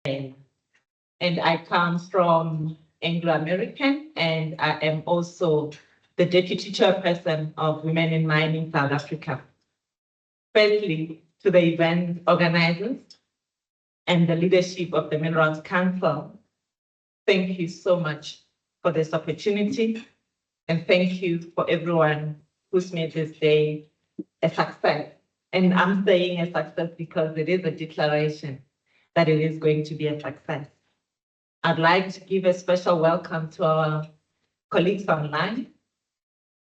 and I come from Anglo-American, and I am also the deputy chairperson of Women in Mining South Africa. Firstly, to the event organizers and the leadership of the Minerals Council, thank you so much for this opportunity, and thank you for everyone who's made this day a success. And I'm saying a success because it is a declaration that it is going to be a success. I'd like to give a special welcome to our colleagues online,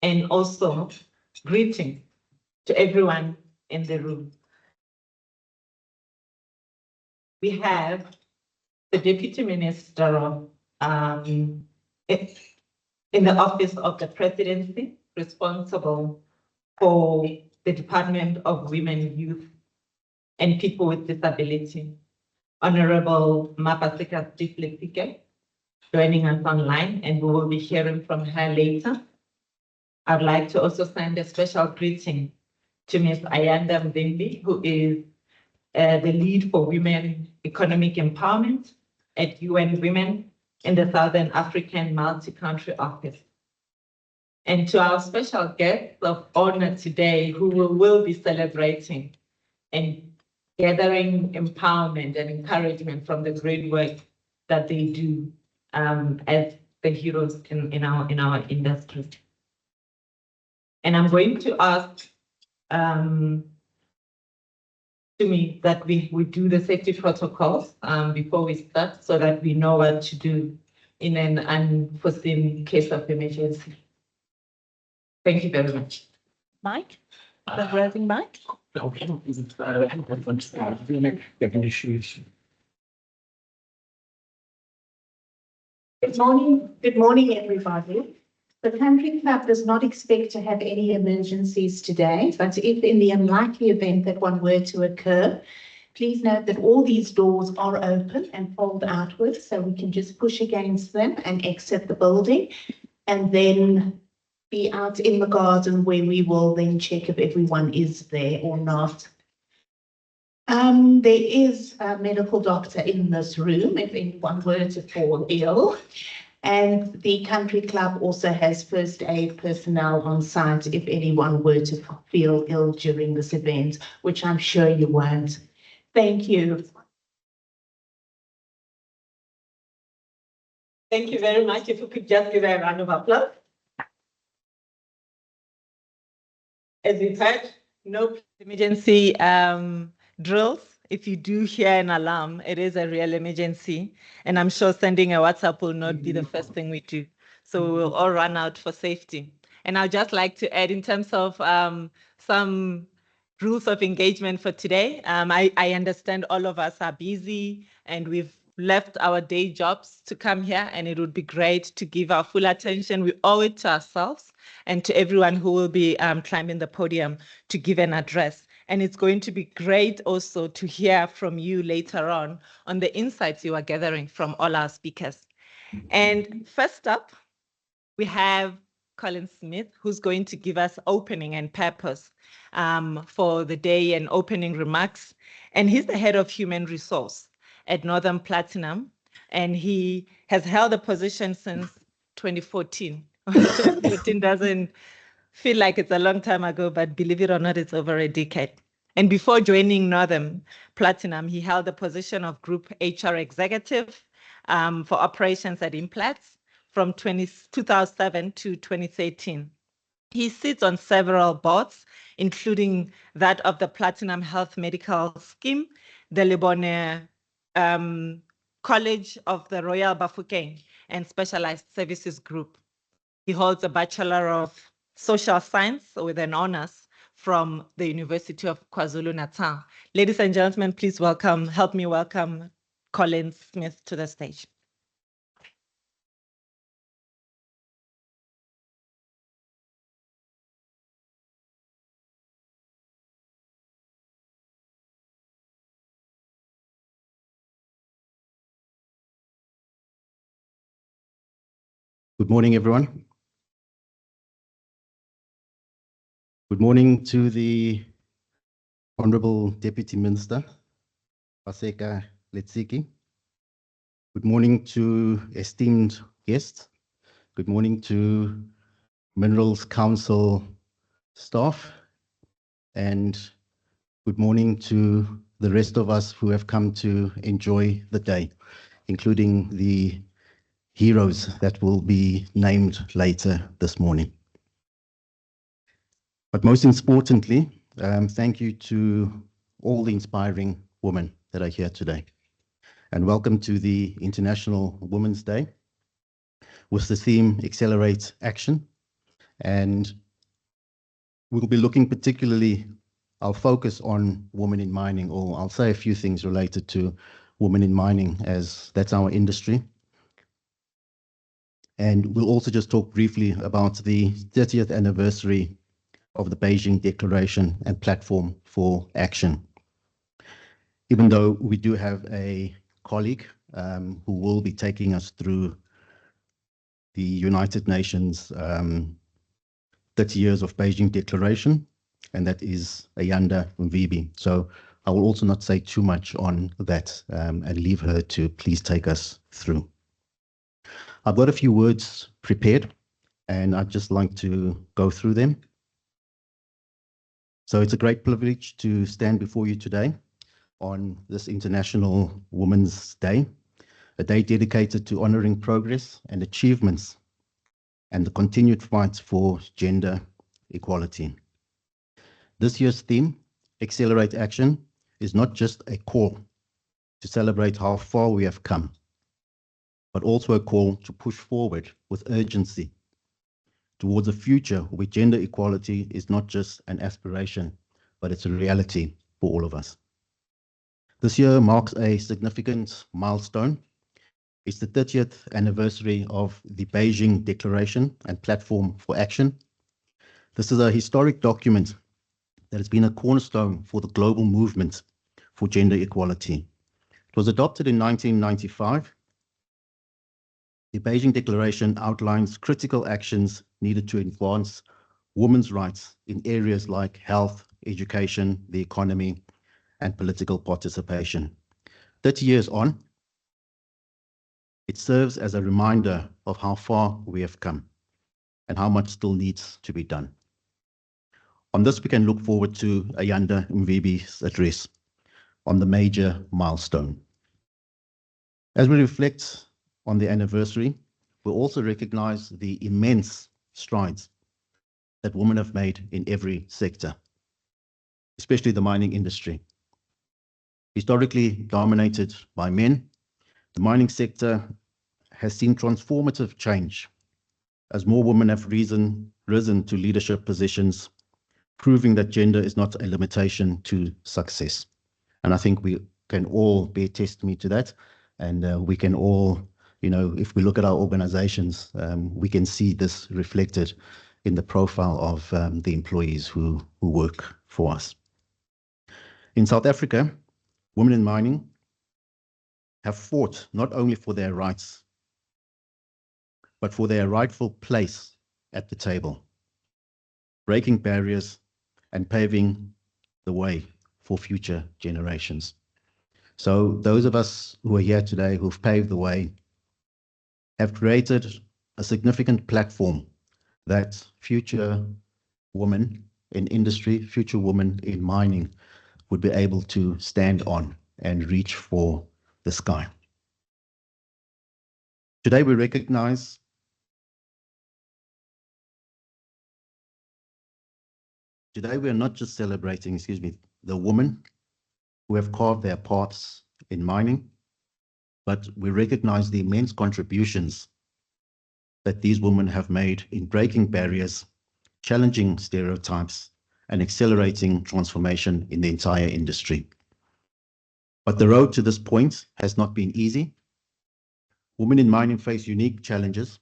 and also greeting to everyone in the room. We have the Deputy Minister in the Office of the Presidency, responsible for the Department of Women, Youth, and People with Disability, Honorable Mapasika Stiflekike, joining us online, and we will be hearing from her later. I'd like to also send a special greeting to Ms. Ayanda Mvimbi, who is the lead for Women Economic Empowerment at UN Women in the Southern African Multi-Country Office. And to our special guests of honor today, who will be celebrating and gathering empowerment and encouragement from the great work that they do as the heroes in our industry. And I'm going to ask to me that we do the safety protocols before we start, so that we know what to do in an unforeseen case of emergency. Thank you very much. Mike, the roving Mike. Good morning, everybody. The Country Club does not expect to have any emergencies today, but if in the unlikely event that one were to occur, please note that all these doors are open and fold outwards, so we can just push against them and exit the building, and then be out in the garden where we will then check if everyone is there or not. There is a medical doctor in this room if anyone were to fall ill. And the Country Club also has first aid personnel on site if anyone were to feel ill during this event, which I'm sure you won't. Thank you. Thank you very much. If you could just give a round of applause. As we've heard, no emergency drills. If you do hear an alarm, it is a real emergency. And I'm sure sending a WhatsApp will not be the first thing we do. So we will all run out for safety. And I'd just like to add, in terms of some rules of engagement for today, I understand all of us are busy and we've left our day jobs to come here, and it would be great to give our full attention. We owe it to ourselves and to everyone who will be climbing the podium to give an address. And it's going to be great also to hear from you later on the insights you are gathering from all our speakers. And first up, we have Colin Smith, who's going to give us opening and purpose for the day and opening remarks. And he's the head of human resource at Northern Platinum, and he has held the position since 2014. 2014 doesn't feel like it's a long time ago, but believe it or not, it's over a decade. And before joining Northern Platinum, he held the position of Group HR Executive for operations at Implats from 2007 to 2013. He sits on several boards, including that of the Platinum Health Medical Scheme, the Lebone College of the Royal Bafokeng, and Specialized Services Group. He holds a Bachelor of Social Science with an honors from the University of KwaZulu-Natal. Ladies and gentlemen, please help me welcome Colin Smith to the stage. Good morning, everyone. Good morning to the Honorable Deputy Minister, Paseka Letsiki, Good morning to esteemed guests. Good morning to Minerals Council staff. And good morning to the rest of us who have come to enjoy the day, including the heroes that will be named later this morning. But most importantly, thank you to all the inspiring women that are here today. And welcome to the International Women's Day with the theme Accelerate Action. And we'll be looking particularly, I'll focus on women in mining, or I'll say a few things related to women in mining, as that's our industry. And we'll also just talk briefly about the 30th anniversary of the Beijing Declaration and Platform for Action. Even though we do have a colleague who will be taking us through the United Nations 30 years of Beijing Declaration, and that is Ayanda Mvibi. So I will also not say too much on that and leave her to please take us through. I've got a few words prepared, and I'd just like to go through them. So it's a great privilege to stand before you today on this International Women's Day, a day dedicated to honoring progress and achievements and the continued fight for gender equality. This year's theme, Accelerate Action, is not just a call to celebrate how far we have come, but also a call to push forward with urgency towards a future where gender equality is not just an aspiration, but it's a reality for all of us. This year marks a significant milestone. It's the 30th anniversary of the Beijing Declaration and Platform for Action. This is a historic document that has been a cornerstone for the global movement for gender equality. It was adopted in 1995. The Beijing Declaration outlines critical actions needed to advance women's rights in areas like health, education, the economy, and political participation. 30 years on, it serves as a reminder of how far we have come and how much still needs to be done. On this, we can look forward to Ayanda Mvibi's address on the major milestone. As we reflect on the anniversary, we'll also recognize the immense strides that women have made in every sector, especially the mining industry. Historically dominated by men, the mining sector has seen transformative change as more women have risen to leadership positions, proving that gender is not a limitation to success. And I think we can all bear testimony to that. And we can all, if we look at our organizations, we can see this reflected in the profile of the employees who work for us. In South Africa, women in mining have fought not only for their rights, but for their rightful place at the table, breaking barriers and paving the way for future generations. So those of us who are here today who've paved the way have created a significant platform that future women in industry, future women in mining would be able to stand on and reach for the sky. Today we recognize we are not just celebrating, the women who have carved their paths in mining, but we recognize the immense contributions that these women have made in breaking barriers, challenging stereotypes, and accelerating transformation in the entire industry. But the road to this point has not been easy. Women in mining face unique challenges,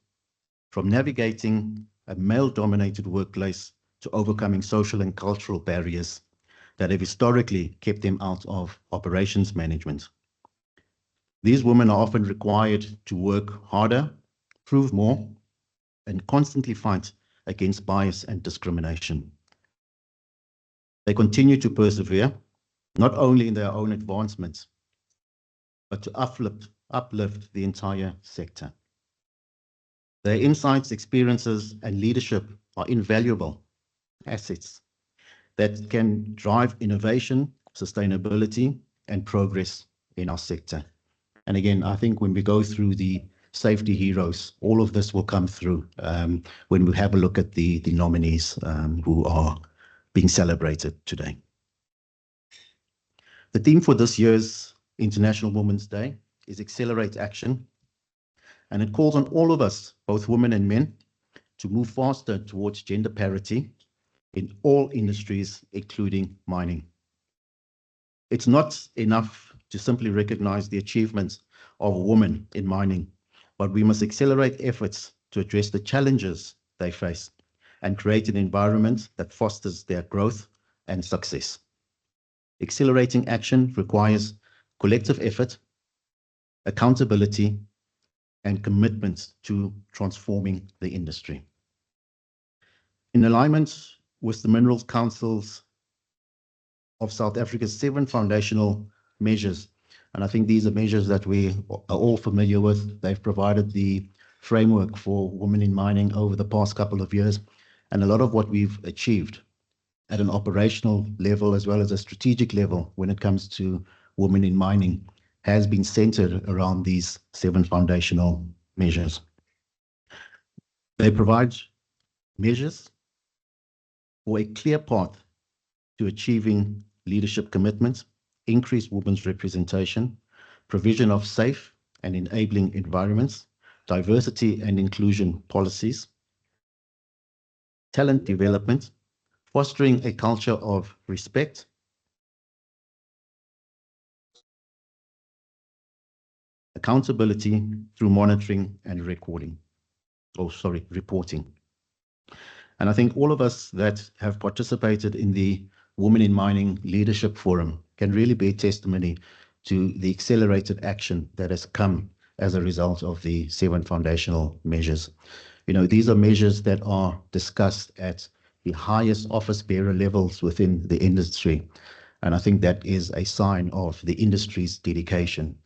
from navigating a male-dominated workplace to overcoming social and cultural barriers that have historically kept them out of operations management. These women are often required to work harder, prove more, and constantly fight against bias and discrimination. They continue to persevere, not only in their own advancements, but to uplift uplift the entire sector. Their insights, experiences, and leadership are invaluable assets that can drive innovation, sustainability, and progress in our sector. And again, I think when we go through the safety heroes, all of this will come through when we have a look at the nominees who are being celebrated today. The theme for this year's International Women's Day is Accelerate Action, and it calls on all of us, both women and men, to move faster towards gender parity in all industries, including mining. It's not enough to simply recognize the achievements of women in mining, but we must accelerate efforts to address the challenges they face and create an environment that fosters their growth and success. Accelerating action requires collective effort, accountability, and commitment to transforming the industry. In alignment with the Minerals Council's of South Africa's 7 foundational measures, and I think these are measures that we are all familiar with. They've provided the framework for women in mining over the past couple of years, and a lot of what we've achieved at an operational level as well as a strategic level when it comes to women in mining has been centered around these 7 foundational measures. They provide measures for a clear path to achieving leadership commitments, increased women's representation, provision of safe and enabling environments, diversity and inclusion policies, talent development, fostering a culture of respect, accountability through monitoring and reporting. And I think all of us that have participated in the Women in Mining Leadership Forum can really bear testimony to the accelerated action that has come as a result of the 7 foundational measures. You know, these are measures that are discussed at the highest office bearer levels within the industry. And I think that is a sign of the industry's dedication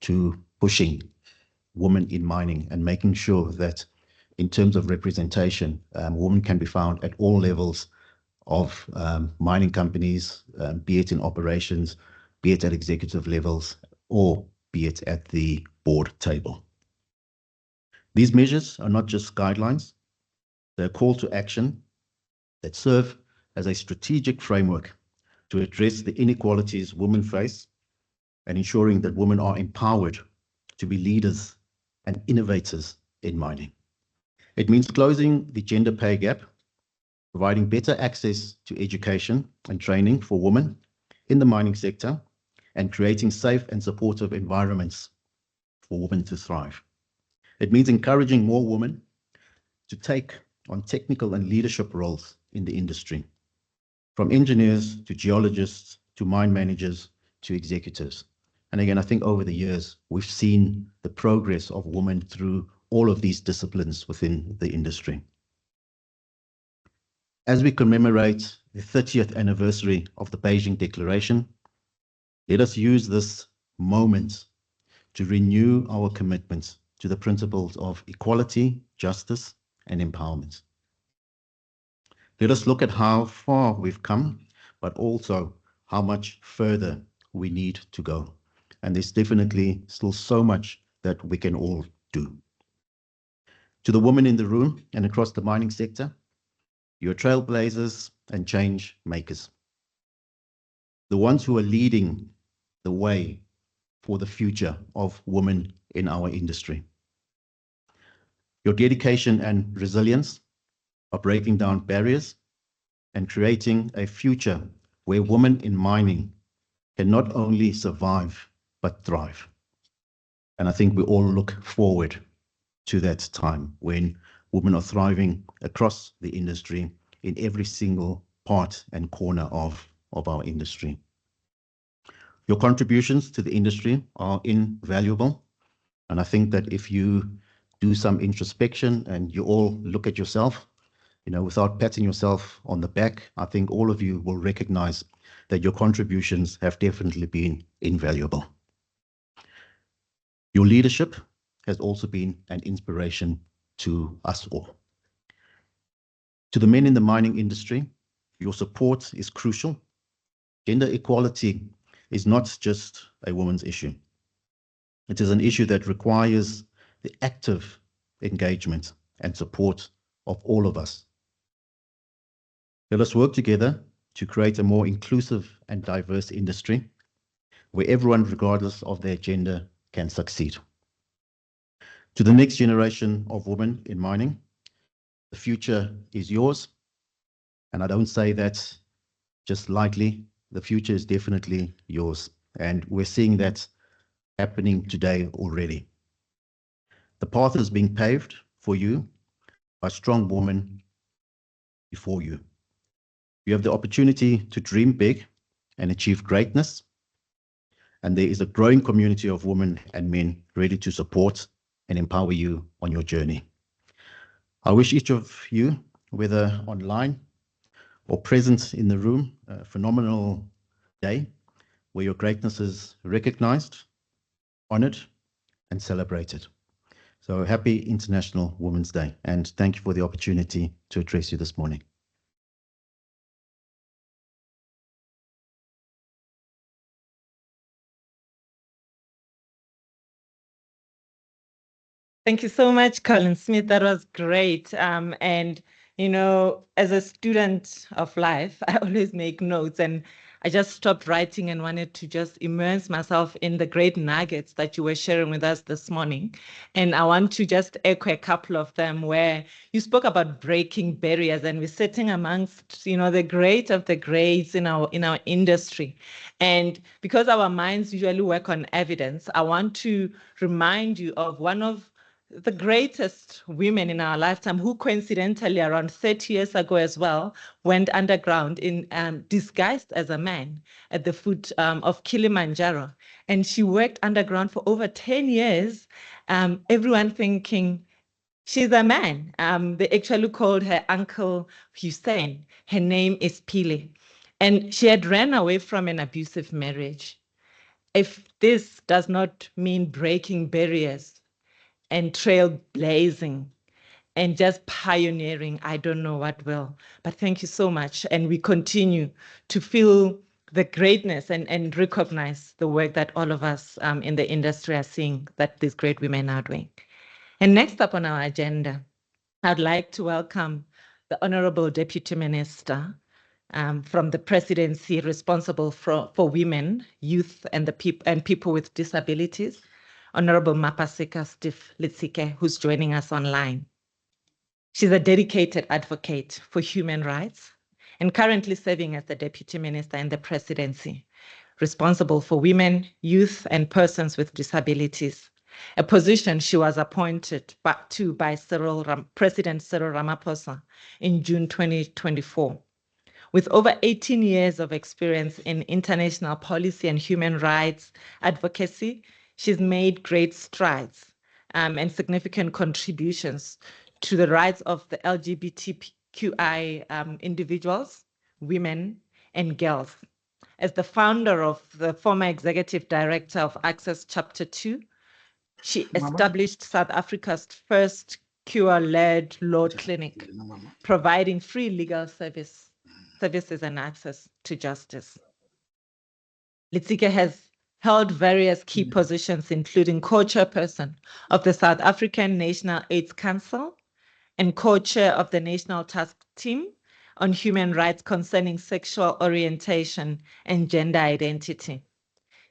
to pushing women in mining and making sure that in terms of representation, women can be found at all levels of mining companies, be it in operations, be it at executive levels, or be it at the board table. These measures are not just guidelines, they're a call to action that serve as a strategic framework to address the inequalities women face and ensuring that women are empowered to be leaders and innovators in mining. It means closing the gender pay gap, providing better access to education and training for women in the mining sector, and creating safe and supportive environments for women to thrive. It means encouraging more women to take on technical and leadership roles in the industry, from engineers to geologists to mine managers to executives. And again, I think over the years, we've seen the progress of women through all of these disciplines within the industry. As we commemorate the 30th anniversary of the Beijing Declaration, let us use this moment to renew our commitment to the principles of equality, justice, and empowerment. Let us look at how far we've come, but also how much further we need to go. And there's definitely still so much that we can all do. To the women in the room and across the mining sector, you're trailblazers and change makers. The ones who are leading the way for the future of women in our industry. Your dedication and resilience are breaking down barriers and creating a future where women in mining can not only survive, but thrive. And I think we all look forward to that time when women are thriving across the industry in every single part and corner of our industry. Your contributions to the industry are invaluable. And I think that if you do some introspection and you all look at yourself, you know, without patting yourself on the back, I think all of you will recognize that your contributions have definitely been invaluable. Your leadership has also been an inspiration to us all. To the men in the mining industry, your support is crucial. Gender equality is not just a woman's issue. It is an issue that requires the active engagement and support of all of us. Let us work together to create a more inclusive and diverse industry where everyone, regardless of their gender, can succeed. To the next generation of women in mining, the future is yours. And I don't say that just lightly. The future is definitely yours. And we're seeing that happening today already. The path is being paved for you by strong women before you. You have the opportunity to dream big and achieve greatness. And there is a growing community of women and men ready to support and empower you on your journey. I wish each of you, whether online or present in the room, a phenomenal day where your greatness is recognized, honored, and celebrated. So happy International Women's Day, and thank you for the opportunity to address you this morning. Thank you so much, Colin Smith. That was great. And, you know, as a student of life, I always make notes, and I just stopped writing and wanted to just immerse myself in the great nuggets that you were sharing with us this morning. And I want to just echo a couple of them where you spoke about breaking barriers, and we're sitting amongst, you know, the great of the greats in our industry. And because our minds usually work on evidence, I want to remind you of one of the greatest women in our lifetime, who coincidentally around 30 years ago as well went underground in disguised as a man at the foot of Kilimanjaro. And she worked underground for over 10 years, everyone thinking she's a man. They actually called her Uncle Hussein. Her name is Pile. And she had ran away from an abusive marriage. If this does not mean breaking barriers and trailblazing and just pioneering, I don't know what will. But thank you so much. And we continue to feel the greatness and recognize the work that all of us in the industry are seeing that these great women are doing. And next up on our agenda, I'd like to welcome the Honorable Deputy Minister from the presidency responsible for women, youth, and people with disabilities, Honorable Mapaseka Steve Litsike, who's joining us online. She's a dedicated advocate for human rights and currently serving as the Deputy Minister in the presidency, responsible for women, youth, and persons with disabilities, a position she was appointed by President Cyril Ramaphosa in June 2024. With over 18 years of experience in international policy and human rights advocacy, she's made great strides and significant contributions to the rights of the LGBTQI individuals, women, and girls. As the founder of the former executive director of Access Chapter 2, she established South Africa's first queer-led law clinic, providing free legal services and access to justice. Litsike has held various key positions, including co-chairperson of the South African National AIDS Council and co-chair of the National Task Team on Human Rights concerning sexual orientation and gender identity.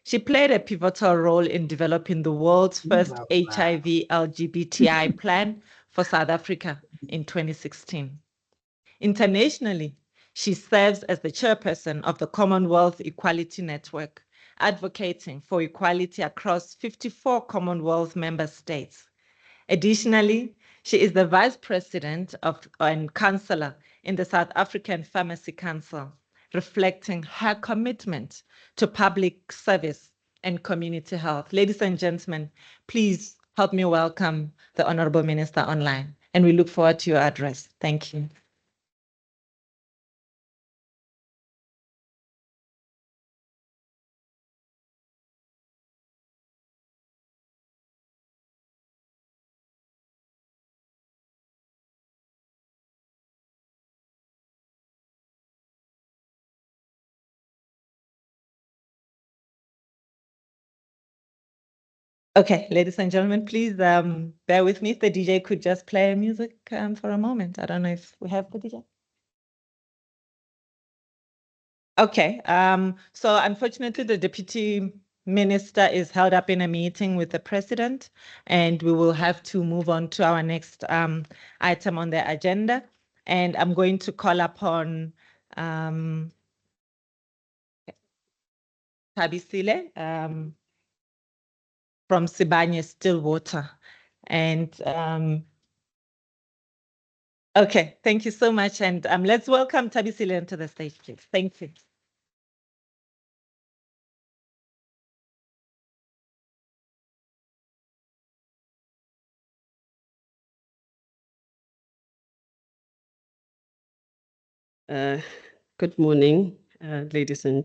She played a pivotal role in developing the world's first HIV LGBTI plan for South Africa in 2016. Internationally, she serves as the chairperson of the Commonwealth Equality Network, advocating for equality across 54 Commonwealth member states. Additionally, she is the vice president and councillor in the South African Pharmacy Council, reflecting her commitment to public service and community health. Ladies and gentlemen, please help me welcome the Honorable Minister online, and we look forward to your address. Thank you. Okay, ladies and gentlemen, please bear with me if the DJ could just play music for a moment. I don't know if we have the DJ. Okay, so unfortunately, the Deputy Minister is held up in a meeting with the President, and we will have to move on to our next item on the agenda. And I'm going to call upon Tabisile from Sibanye Stillwater. And okay, thank you so much. And let's welcome Tabisile to the stage, please. Thank you. Good morning, ladies and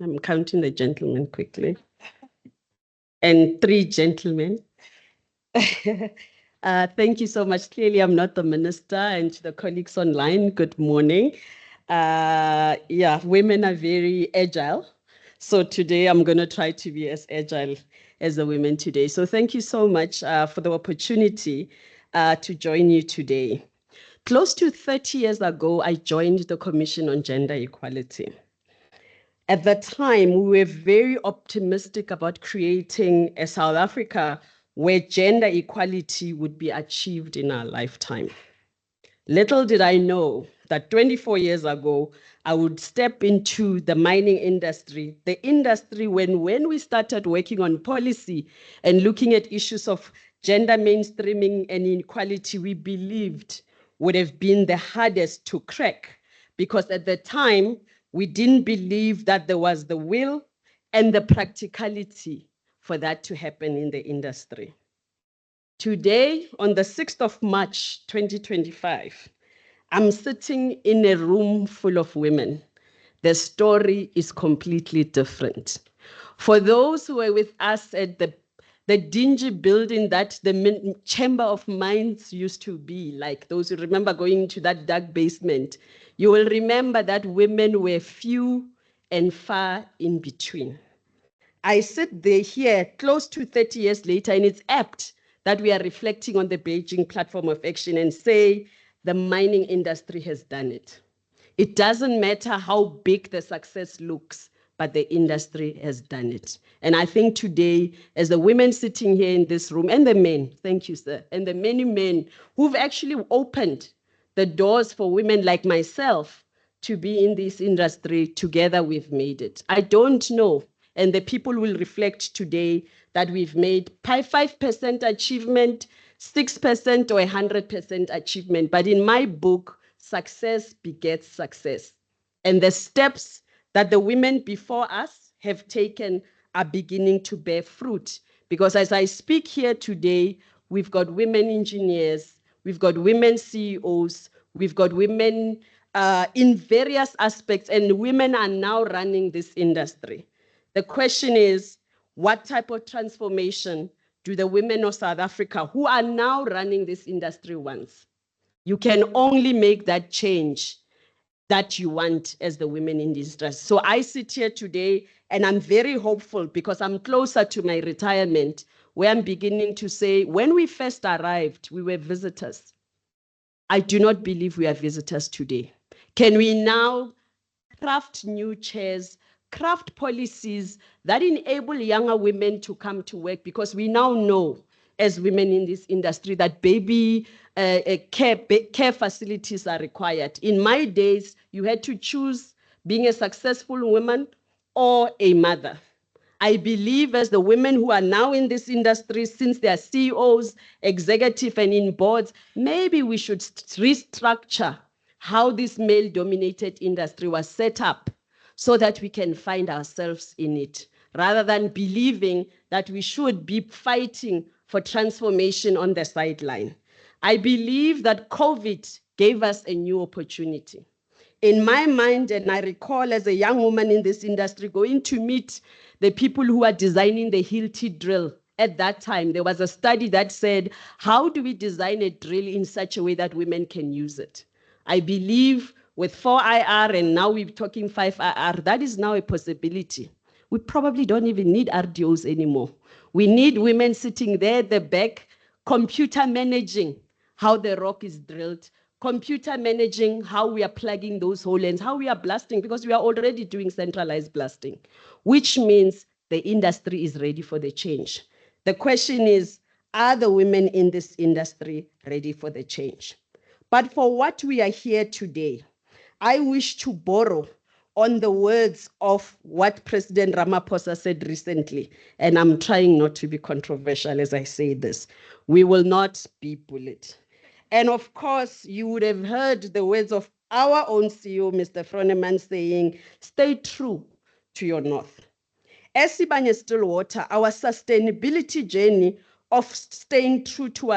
I'm counting the gentlemen quickly. And 3 gentlemen. Thank you so much. Clearly, I'm not the minister, and to the colleagues online, good morning. Yeah, women are very agile. So today I'm going to try to be as agile as the women today. So thank you so much for the opportunity to join you today. Close to 30 years ago, I joined the Commission on Gender Equality. At that time, we were very optimistic about creating a South Africa where gender equality would be achieved in our lifetime. Little did I know that 24 years ago, I would step into the mining industry, the industry when we started working on policy and looking at issues of gender mainstreaming and inequality, we believed would have been the hardest to crack, because at the time, we didn't believe that there was the will and the practicality for that to happen in the industry. Today, on the 6th of March, 2025, I'm sitting in a room full of women. The story is completely different. For those who were with us at the dingy building that the Chamber of Mines used to be, like those who remember going into that dark basement, you will remember that women were few and far in between. I sit there here close to 30 years later, and it's apt that we are reflecting on the Beijing Platform of Action and say the mining industry has done it. It doesn't matter how big the success looks, but the industry has done it. And I think today, as the women sitting here in this room, and the men, thank you, sir, and the many men who've actually opened the doors for women like myself to be in this industry, together we've made it. I don't know, and the people will reflect today that we've made 5% achievement, 6% or 100% achievement. But in my book, success begets success. And the steps that the women before us have taken are beginning to bear fruit. Because as I speak here today, we've got women engineers, we've got women CEOs, we've got women in various aspects, and women are now running this industry. The question is, what type of transformation do the women of South Africa who are now running this industry want? You can only make that change that you want as the women in this industry. So I sit here today and I'm very hopeful because I'm closer to my retirement, where I'm beginning to say, when we first arrived, we were visitors. I do not believe we are visitors today. Can we now craft new chairs, craft policies that enable younger women to come to work? Because we now know, as women in this industry, that baby care facilities are required. In my days, you had to choose being a successful woman or a mother. I believe as the women who are now in this industry, since they are CEOs, executive, and in boards, maybe we should restructure how this male-dominated industry was set up so that we can find ourselves in it, rather than believing that we should be fighting for transformation on the sideline. I believe that COVID gave us a new opportunity. In my mind, and I recall as a young woman in this industry going to meet the people who are designing the Hilti drill. At that time, there was a study that said, how do we design a drill in such a way that women can use it? I believe with 4IR, and now we're talking 5IR, that is now a possibility. we probably don't even need RDOs anymore. We need women sitting there at the back, computer managing how the rock is drilled, computer managing how we are plugging those holes and how we are blasting, because we are already doing centralized blasting, which means the industry is ready for the change. The question is, are the women in this industry ready for the change? But for what we are here today, I wish to borrow on the words of what President Ramaphosa said recently, and I'm trying not to be controversial as I say this. We will not be bullied. And of course, you would have heard the words of our own CEO, Mr. Froneman, saying, stay true to your north. As Sibanye-Stillwater, our sustainability journey of staying true to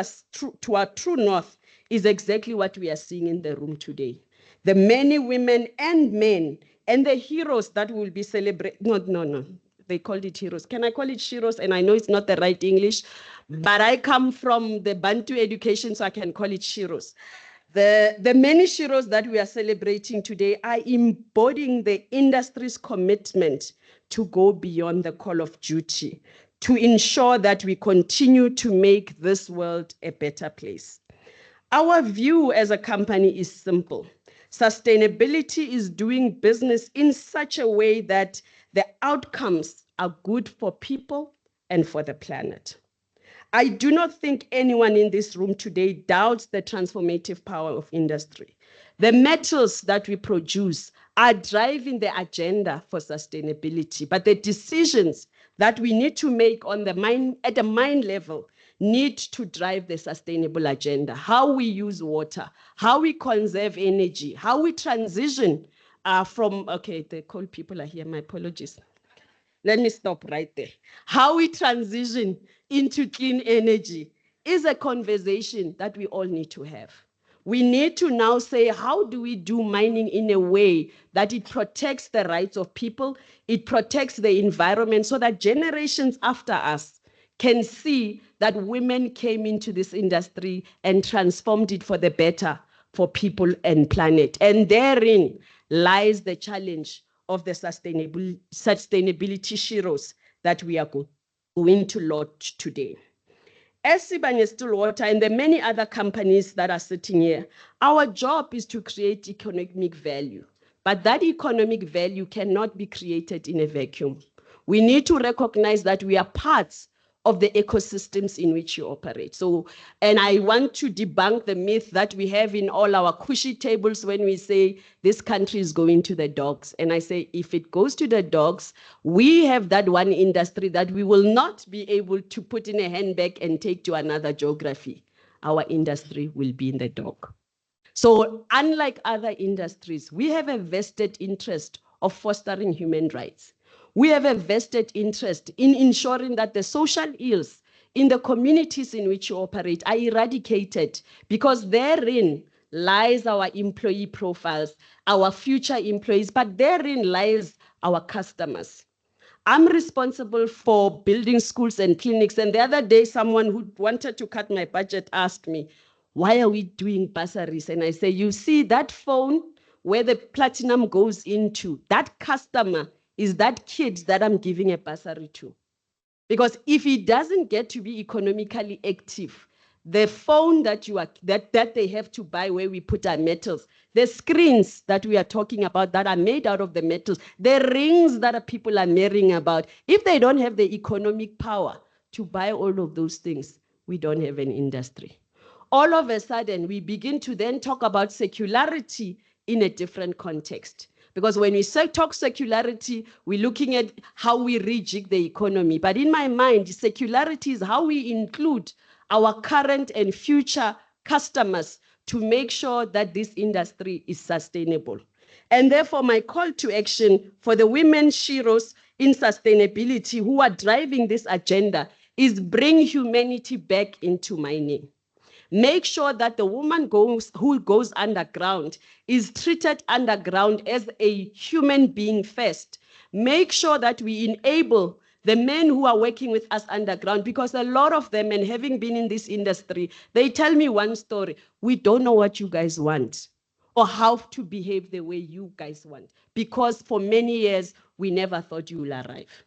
our true north is exactly what we are seeing in the room today. The many women and men and the heroes that will be celebrated. No. They called it heroes. Can I call it sheroes? And I know it's not the right English, but I come from the Bantu education, so I can call it sheroes. The many sheroes that we are celebrating today are embodying the industry's commitment to go beyond the call of duty, to ensure that we continue to make this world a better place. Our view as a company is simple. Sustainability is doing business in such a way that the outcomes are good for people and for the planet. I do not think anyone in this room today doubts the transformative power of industry. The metals that we produce are driving the agenda for sustainability, but the decisions that we need to make on the mine, at the mine level, need to drive the sustainable agenda. How we use water, how we conserve energy, how we transition from, okay, the coal people are here, my apologies. Let me stop right there. How we transition into clean energy is a conversation that we all need to have. We need to now say, how do we do mining in a way that it protects the rights of people, it protects the environment, so that generations after us can see that women came into this industry and transformed it for the better for people and planet. And therein lies the challenge of the sustainability sheroes that we are going to launch today. As Sibanye-Stillwater and the many other companies that are sitting here, our job is to create economic value. But that economic value cannot be created in a vacuum. We need to recognize that we are parts of the ecosystems in which you operate. So, and I want to debunk the myth that we have in all our cushy tables when we say this country is going to the dogs. And I say, if it goes to the dogs, we have that one industry that we will not be able to put in a handbag and take to another geography. Our industry will be in the dog. So unlike other industries, we have a vested interest of fostering human rights. We have a vested interest in ensuring that the social ills in the communities in which you operate are eradicated, because therein lies our employee profiles, our future employees, but therein lies our customers. I'm responsible for building schools and clinics. And the other day, someone who wanted to cut my budget asked me, why are we doing bursaries? And I say, you see that phone where the platinum goes into, that customer is that kid that I'm giving a bursary to. Because if he doesn't get to be economically active, the phone that they have to buy where we put our metals, the screens that we are talking about that are made out of the metals, the rings that people are marrying about, if they don't have the economic power to buy all of those things, we don't have an industry. All of a sudden, we begin to then talk about secularity in a different context. Because when we talk secularity, we're looking at how we rejig the economy. But in my mind, secularity is how we include our current and future customers to make sure that this industry is sustainable. And therefore, my call to action for the women sheroes in sustainability who are driving this agenda is bring humanity back into mining. Make sure that the woman who goes underground is treated underground as a human being first. Make sure that we enable the men who are working with us underground, because a lot of them, and having been in this industry, they tell me one story. We don't know what you guys want. or how to behave the way you guys want. Because for many years, we never thought you will arrive.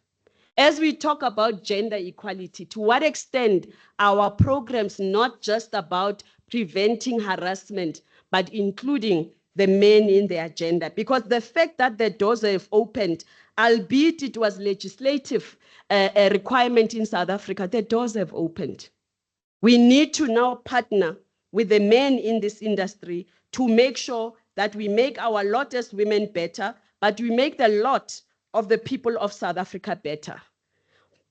As we talk about gender equality, to what extent our programs not just about preventing harassment, but including the men in the agenda? Because the fact that the doors have opened, albeit it was legislative a requirement in South Africa, the doors have opened. We need to now partner with the men in this industry to make sure that we make our lot as women better, but we make the lot of the people of South Africa better.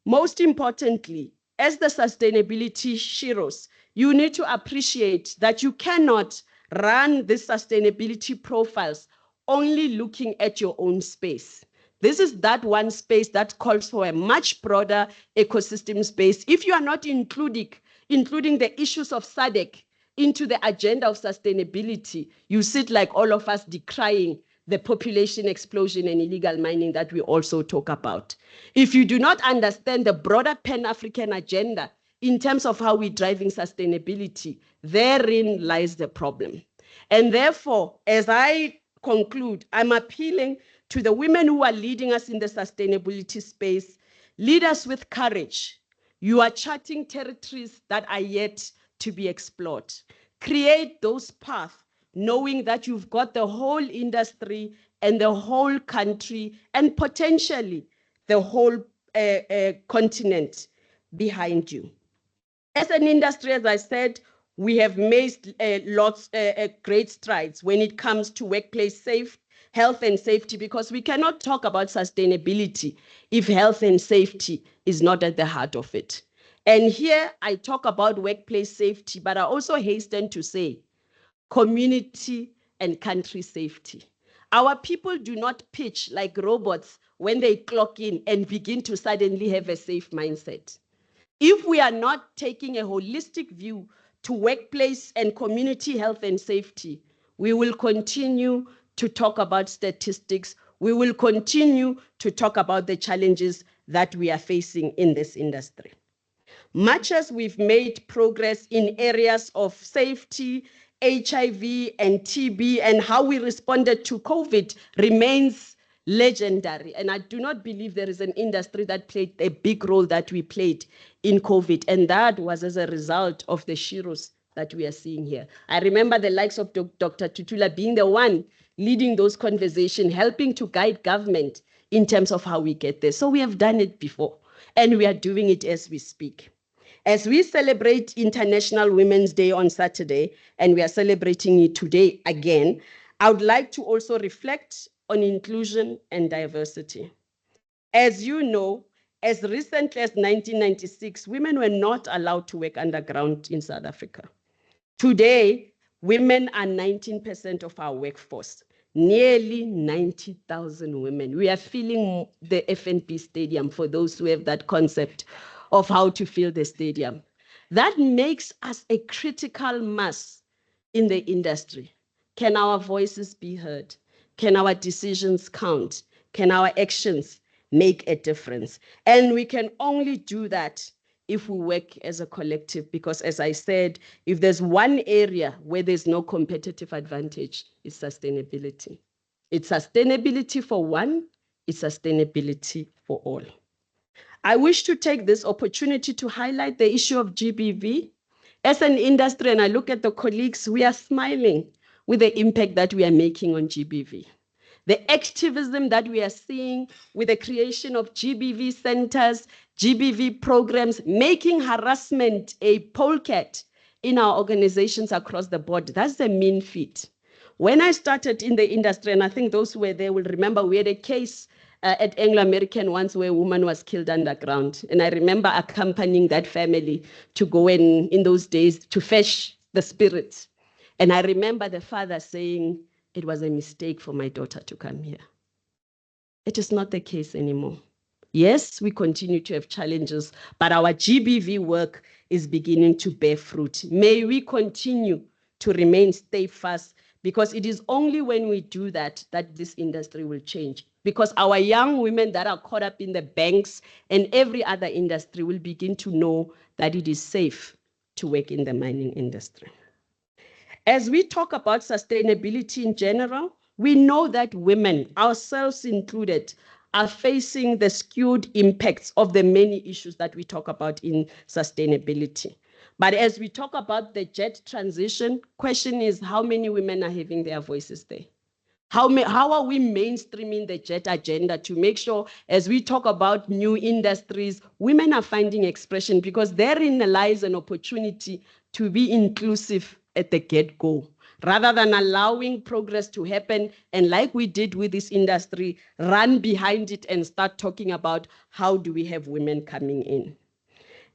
Most importantly, as the sustainability sheroes, you need to appreciate that you cannot run these sustainability profiles only looking at your own space. This is that one space that calls for a much broader ecosystem space. If you are not including the issues of SADC into the agenda of sustainability, you sit like all of us decrying the population explosion and illegal mining that we also talk about. If you do not understand the broader Pan-African agenda in terms of how we're driving sustainability, therein lies the problem. And therefore, as I conclude, I'm appealing to the women who are leading us in the sustainability space, lead us with courage. You are charting territories that are yet to be explored. Create those paths, knowing that you've got the whole industry and the whole country and potentially the whole continent behind you. As an industry, as I said, we have made great strides when it comes to workplace health and safety, because we cannot talk about sustainability if health and safety is not at the heart of it. And here I talk about workplace safety, but I also hasten to say community and country safety. Our people do not pitch like robots when they clock in and begin to suddenly have a safe mindset. If we are not taking a holistic view to workplace and community health and safety, we will continue to talk about statistics. We will continue to talk about the challenges that we are facing in this industry. Much as we've made progress in areas of safety, HIV and TB, and how we responded to COVID remains legendary. And I do not believe there is an industry that played a big role that we played in COVID. And that was as a result of the sheroes that we are seeing here. I remember the likes of Dr. Tutula being the one leading those conversations, helping to guide government in terms of how we get there. So we have done it before, and we are doing it as we speak. As we celebrate International Women's Day on Saturday, and we are celebrating it today again, I would like to also reflect on inclusion and diversity. As you know, as recently as 1996, women were not allowed to work underground in South Africa. Today, women are 19% of our workforce, nearly 90,000 women. We are filling the FNB Stadium, for those who have that concept of how to fill the stadium. That makes us a critical mass in the industry. Can our voices be heard? Can our decisions count? Can our actions make a difference? And we can only do that if we work as a collective, because as I said, if there's one area where there's no competitive advantage, it's sustainability. It's sustainability for one, it's sustainability for all. I wish to take this opportunity to highlight the issue of GBV. As an industry, and I look at the colleagues, we are smiling with the impact that we are making on GBV. The activism that we are seeing with the creation of GBV centers, GBV programs, making harassment a polecat in our organizations across the board, that's a mean feat. When I started in the industry, and I think those who were there will remember, we had a case at Anglo-American once where a woman was killed underground. And I remember accompanying that family to go in those days to fetch the spirits. And I remember the father saying, it was a mistake for my daughter to come here. It is not the case anymore. Yes, we continue to have challenges, but our GBV work is beginning to bear fruit. May we continue to remain steadfast, because it is only when we do that that this industry will change. Because our young women that are caught up in the banks and every other industry will begin to know that it is safe to work in the mining industry. As we talk about sustainability in general, we know that women, ourselves included, are facing the skewed impacts of the many issues that we talk about in sustainability. But as we talk about the jet transition, question is how many women are having their voices there? How are we mainstreaming the jet agenda to make sure as we talk about new industries, women are finding expression, because therein lies an opportunity to be inclusive at the get-go, rather than allowing progress to happen and, like we did with this industry, run behind it and start talking about how do we have women coming in.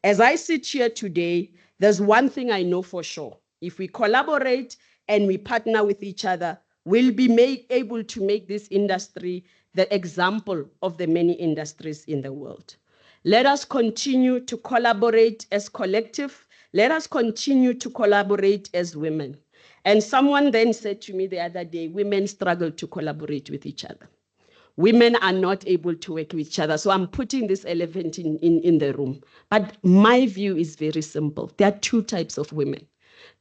As I sit here today, there's one thing I know for sure. If we collaborate and we partner with each other, we'll be able to make this industry the example of the many industries in the world. Let us continue to collaborate as collective. Let us continue to collaborate as women. And someone then said to me the other day, women struggle to collaborate with each other. Women are not able to work with each other. So I'm putting this elephant in the room. But my view is very simple. There are two types of women.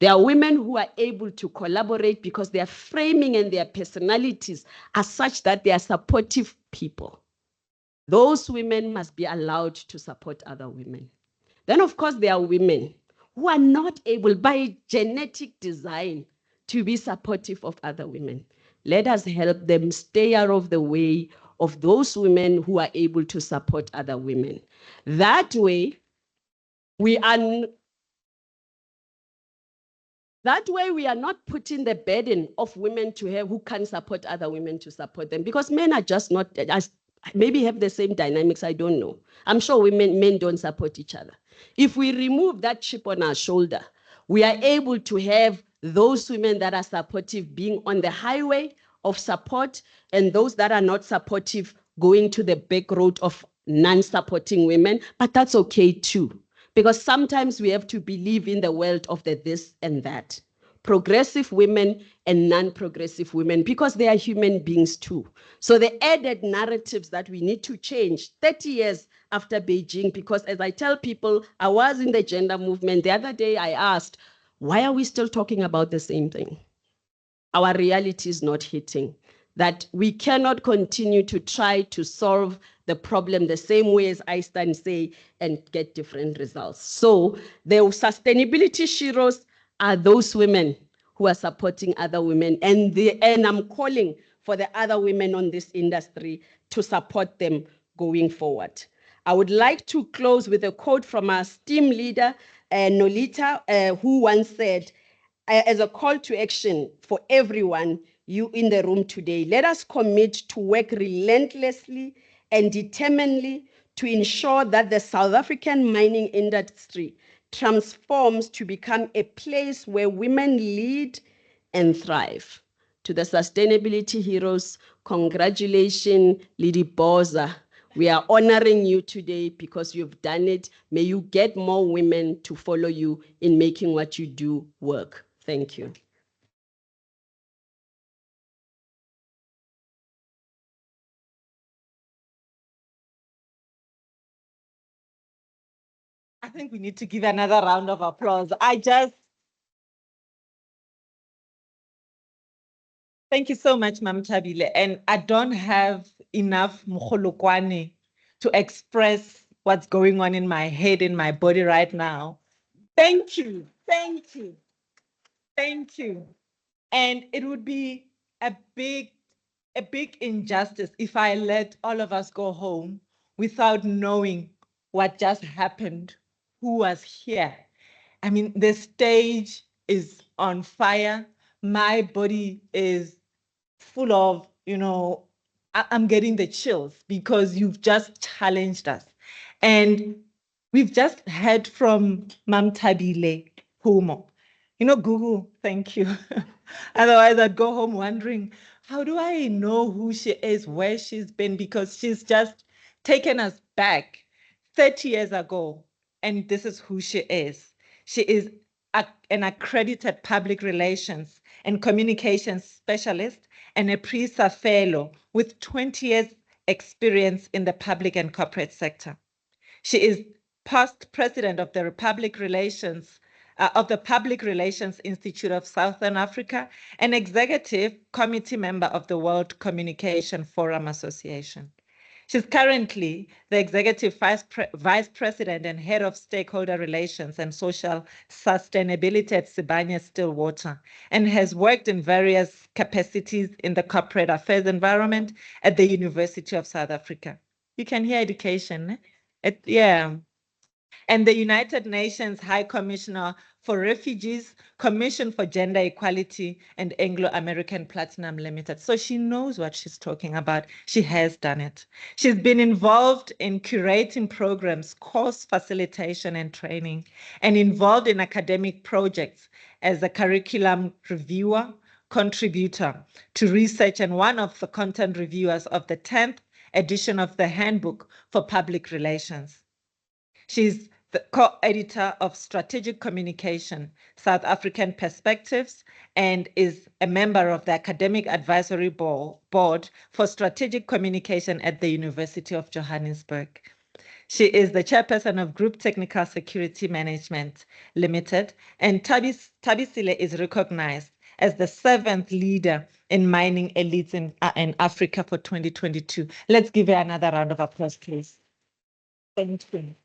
There are women who are able to collaborate because their framing and their personalities are such that they are supportive people. Those women must be allowed to support other women. Then, of course, there are women who are not able by genetic design to be supportive of other women. Let us help them stay out of the way of those women who are able to support other women. That way, we are not putting the burden of women to have who can support other women to support them, because men are just not, maybe have the same dynamics, I don't know. I'm sure men don't support each other. If we remove that chip on our shoulder, we are able to have those women that are supportive being on the highway of support, and those that are not supportive going to the back road of non-supporting women. But that's okay too, because sometimes we have to believe in the world of the this and that. Progressive women and non-progressive women, because they are human beings too. So the added narratives that we need to change 30 years after Beijing, because as I tell people, I was in the gender movement. The other day I asked, why are we still talking about the same thing? Our reality is not hitting. That we cannot continue to try to solve the problem the same way as Einstein say and get different results. So the sustainability heroes are those women who are supporting other women, and I'm calling for the other women on this industry to support them going forward. I would like to close with a quote from our STEAM leader, Nolita, who once said, as a call to action for everyone, you in the room today, let us commit to work relentlessly and determinedly to ensure that the South African mining industry transforms to become a place where women lead and thrive. To the sustainability heroes, congratulations, Lady Boza. We are honoring you today because you've done it. May you get more women to follow you in making what you do work. Thank you. I think we need to give another round of applause. Thank you so much, Mam Tabile. And I don't have enough mukholokwane to express what's going on in my head, in my body right now. Thank you, thank you, thank you. And it would be a big injustice if I let all of us go home without knowing what just happened, who was here. I mean, the stage is on fire. My body is full of, I'm getting the chills because you've just challenged us. And we've just heard from Mam Tabile Humo. Google, thank you. Otherwise, I'd go home wondering, how do I know who she is, where she's been? Because she's just taken us back 30 years ago, and this is who she is. She is an accredited public relations and communications specialist and a PRISA fellow with 20 years experience in the public and corporate sector. She is past president of the Public Relations of the Public Relations Institute of Southern Africa, and executive committee member of the World Communication Forum Association. She's currently the executive vice president and head of stakeholder relations and social sustainability at Sibanye-Stillwater, and has worked in various capacities in the corporate affairs environment at the University of South Africa. You can hear education. Yeah. And the United Nations High Commissioner for Refugees, Commission for Gender Equality, and Anglo-American Platinum Limited. So she knows what she's talking about. She has done it. She's been involved in curating programs, course facilitation and training, and involved in academic projects as a curriculum reviewer, contributor to research, and one of the content reviewers of the 10th edition of the Handbook for Public Relations. She's the co-editor of Strategic Communication, South African Perspectives, and is a member of the Academic Advisory Board for Strategic Communication at the University of Johannesburg. She is the chairperson of Group Technical Security Management Limited, and Tabisile is recognized as the 7th leader in mining elites in Africa for 2022. Let's give her another round of applause, please. Thank you.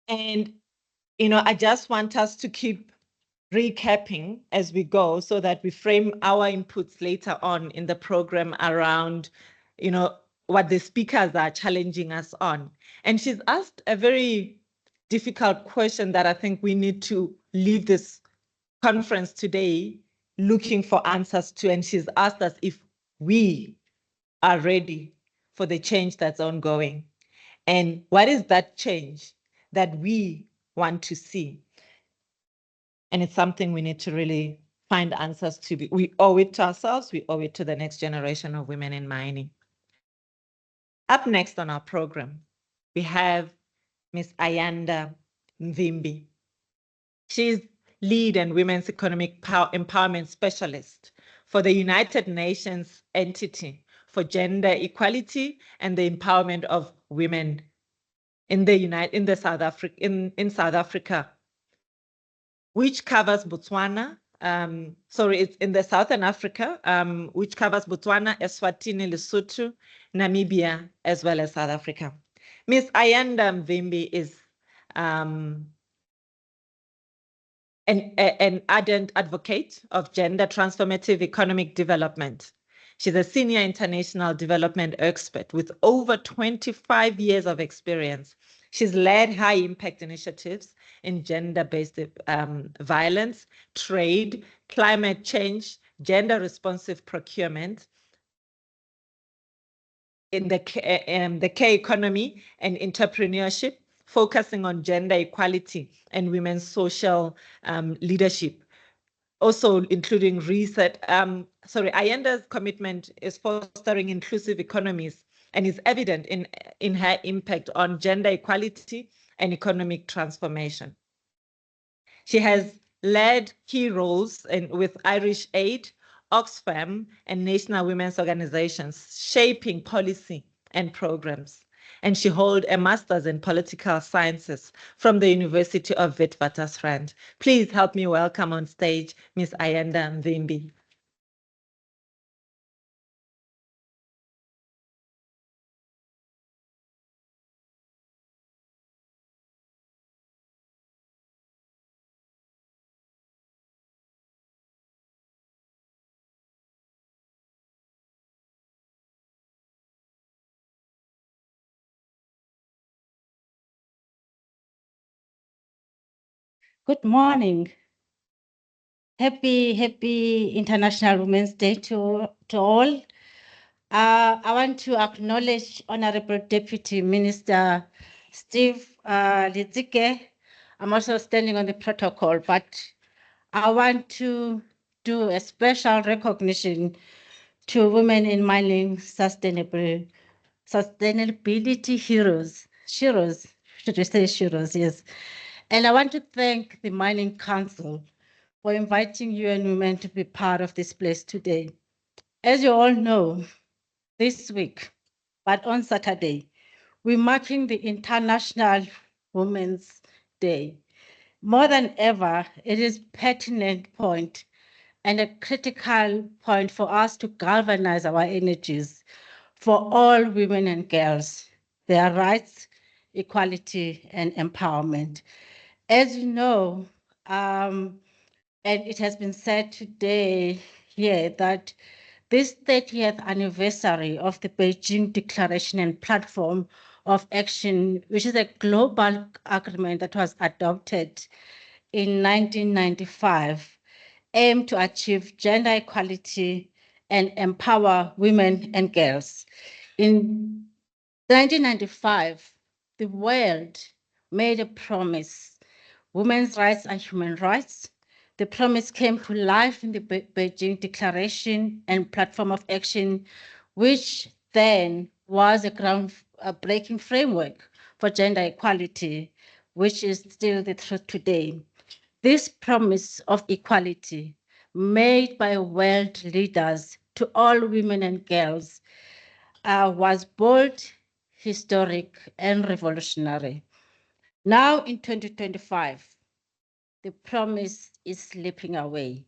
And, I just want us to keep recapping as we go so that we frame our inputs later on in the program around, what the speakers are challenging us on. And she's asked a very difficult question that I think we need to leave this conference today looking for answers to. And she's asked us if we are ready for the change that's ongoing. And what is that change that we want to see? And it's something we need to really find answers to. We owe it to ourselves, we owe it to the next generation of women in mining. Up next on our program, we have Ms. Ayanda Mvimbi. She's lead and women's economic empowerment specialist for the United Nations entity for gender equality and the empowerment of women in South Africa, which covers Botswana. It's in the Southern Africa, which covers Botswana, Eswatini, Lesotho, Namibia, as well as South Africa. Ms. Ayanda Mvimbi is an ardent advocate of gender transformative economic development. She's a senior international development expert with over 25 years of experience. She's led high impact initiatives in gender-based violence, trade, climate change, gender responsive procurement, in the care economy and entrepreneurship, focusing on gender equality and women's social leadership. Also including research. Ayanda's commitment is fostering inclusive economies and is evident in her impact on gender equality and economic transformation. She has led key roles with Irish Aid, Oxfam, and national women's organizations, shaping policy and programs. And she holds a master's in political sciences from the University of Witwatersrand. Please help me welcome on stage Ms. Ayanda Mvimbi. Good morning. Happy International Women's Day to all. I want to acknowledge Honorable Deputy Minister Steve Litsike. I'm also standing on the protocol, but I want to do a special recognition to women in mining sustainability heroes. Sheroes, should we say sheroes? Yes. And I want to thank the Mining Council for inviting you and women to be part of this place today. As you all know, this week, but on Saturday, we're marking the International Women's Day. More than ever, it is pertinent point and a critical point for us to galvanize our energies for all women and girls, their rights, equality, and empowerment. As you know, and it has been said today here that this 30th anniversary of the Beijing Declaration and Platform of Action, which is a global agreement that was adopted in 1995, aimed to achieve gender equality and empower women and girls. In 1995, the world made a promise. Women's rights are human rights. The promise came to life in the Beijing Declaration and Platform of Action, which then was a groundbreaking framework for gender equality, which is still the truth today. This promise of equality made by world leaders to all women and girls was bold, historic, and revolutionary. Now in 2025, the promise is slipping away.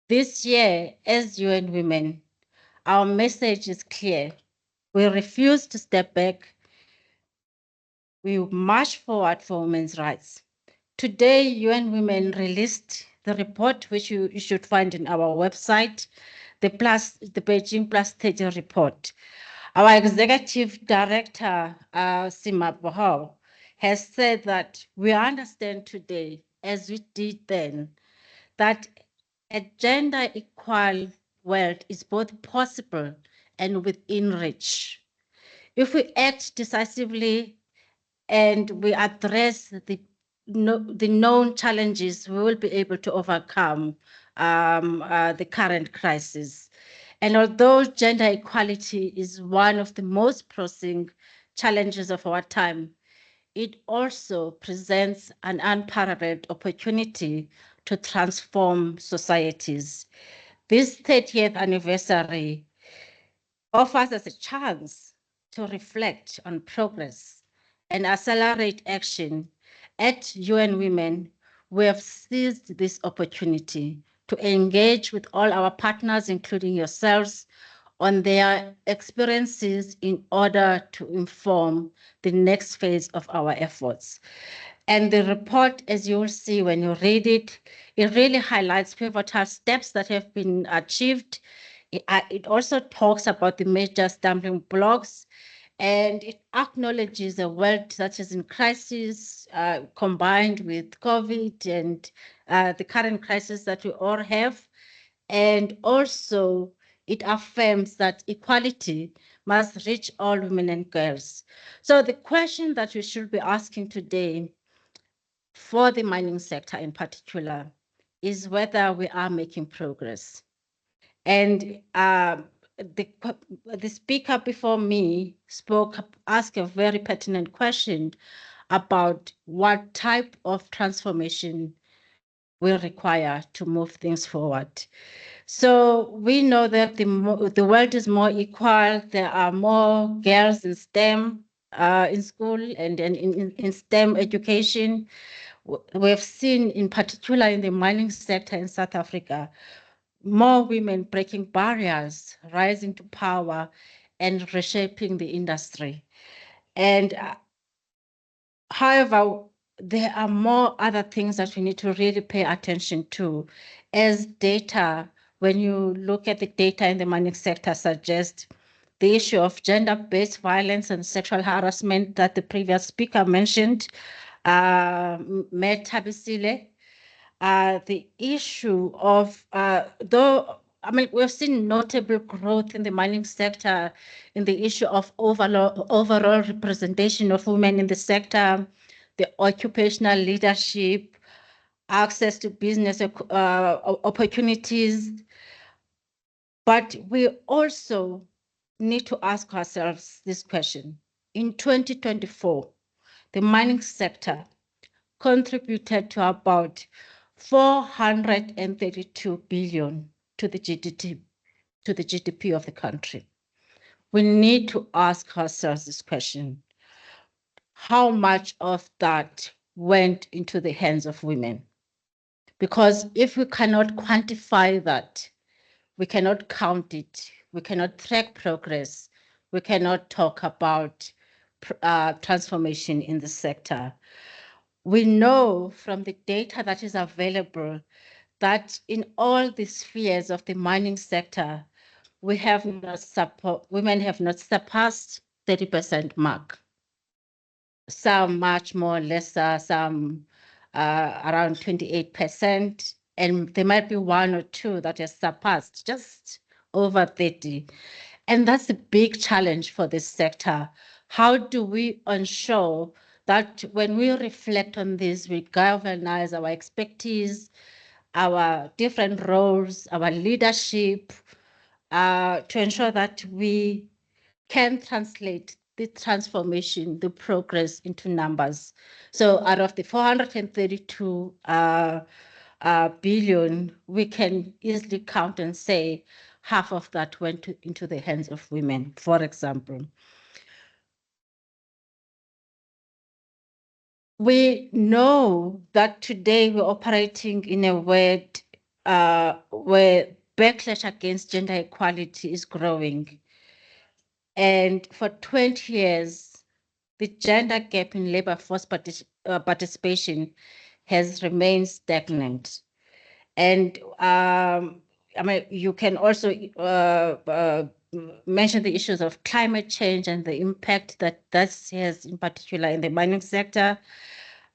This year, as UN Women, our message is clear. We refuse to step back. We march forward for women's rights. Today, UN Women released the report, which you should find in our website, the Beijing Plus 30 report. Our executive director, Sima Bohao, has said that we understand today, as we did then, that a gender equal world is both possible and within reach. If we act decisively and we address the known challenges, we will be able to overcome the current crisis. And although gender equality is one of the most pressing challenges of our time, it also presents an unparalleled opportunity to transform societies. This 30th anniversary offers us a chance to reflect on progress and accelerate action. At UN Women, we have seized this opportunity to engage with all our partners, including yourselves, on their experiences in order to inform the next phase of our efforts. And the report, as you will see when you read it, it really highlights pivotal steps that have been achieved. It also talks about the major stumbling blocks, and it acknowledges a world that is in crisis, combined with COVID and the current crisis that we all have. And also, it affirms that equality must reach all women and girls. So the question that we should be asking today for the mining sector in particular is whether we are making progress. And the speaker before me asked a very pertinent question about what type of transformation will require to move things forward. So we know that the world is more equal. There are more girls in STEM in school and in STEM education. We've seen, in particular in the mining sector in South Africa, more women breaking barriers, rising to power, and reshaping the industry. And however, there are more other things that we need to really pay attention to, as data, when you look at the data in the mining sector, suggests the issue of gender-based violence and sexual harassment that the previous speaker mentioned, Mayor Thabisile, the issue of, we've seen notable growth in the mining sector in the issue of overall representation of women in the sector, the occupational leadership, access to business opportunities. But we also need to ask ourselves this question. In 2024, the mining sector contributed to about 432 billion to the GDP of the country. We need to ask ourselves this question. how much of that went into the hands of women. Because if we cannot quantify that, we cannot count it, we cannot track progress, we cannot talk about transformation in the sector. We know from the data that is available that in all the spheres of the mining sector, women have not surpassed 30% mark. Some much more lesser, some around 28%, and there might be one or two that has surpassed just over 30. And that's a big challenge for this sector. How do we ensure that when we reflect on this, we galvanize our expertise, our different roles, our leadership, to ensure that we can translate the transformation, the progress into numbers. So out of the 432 billion, we can easily count and say half of that went into the hands of women, for example. We know that today we're operating in a world where backlash against gender equality is growing. And for 20 years, the gender gap in labor force participation has remained stagnant. And I mean, you can also mention the issues of climate change and the impact that has in particular in the mining sector.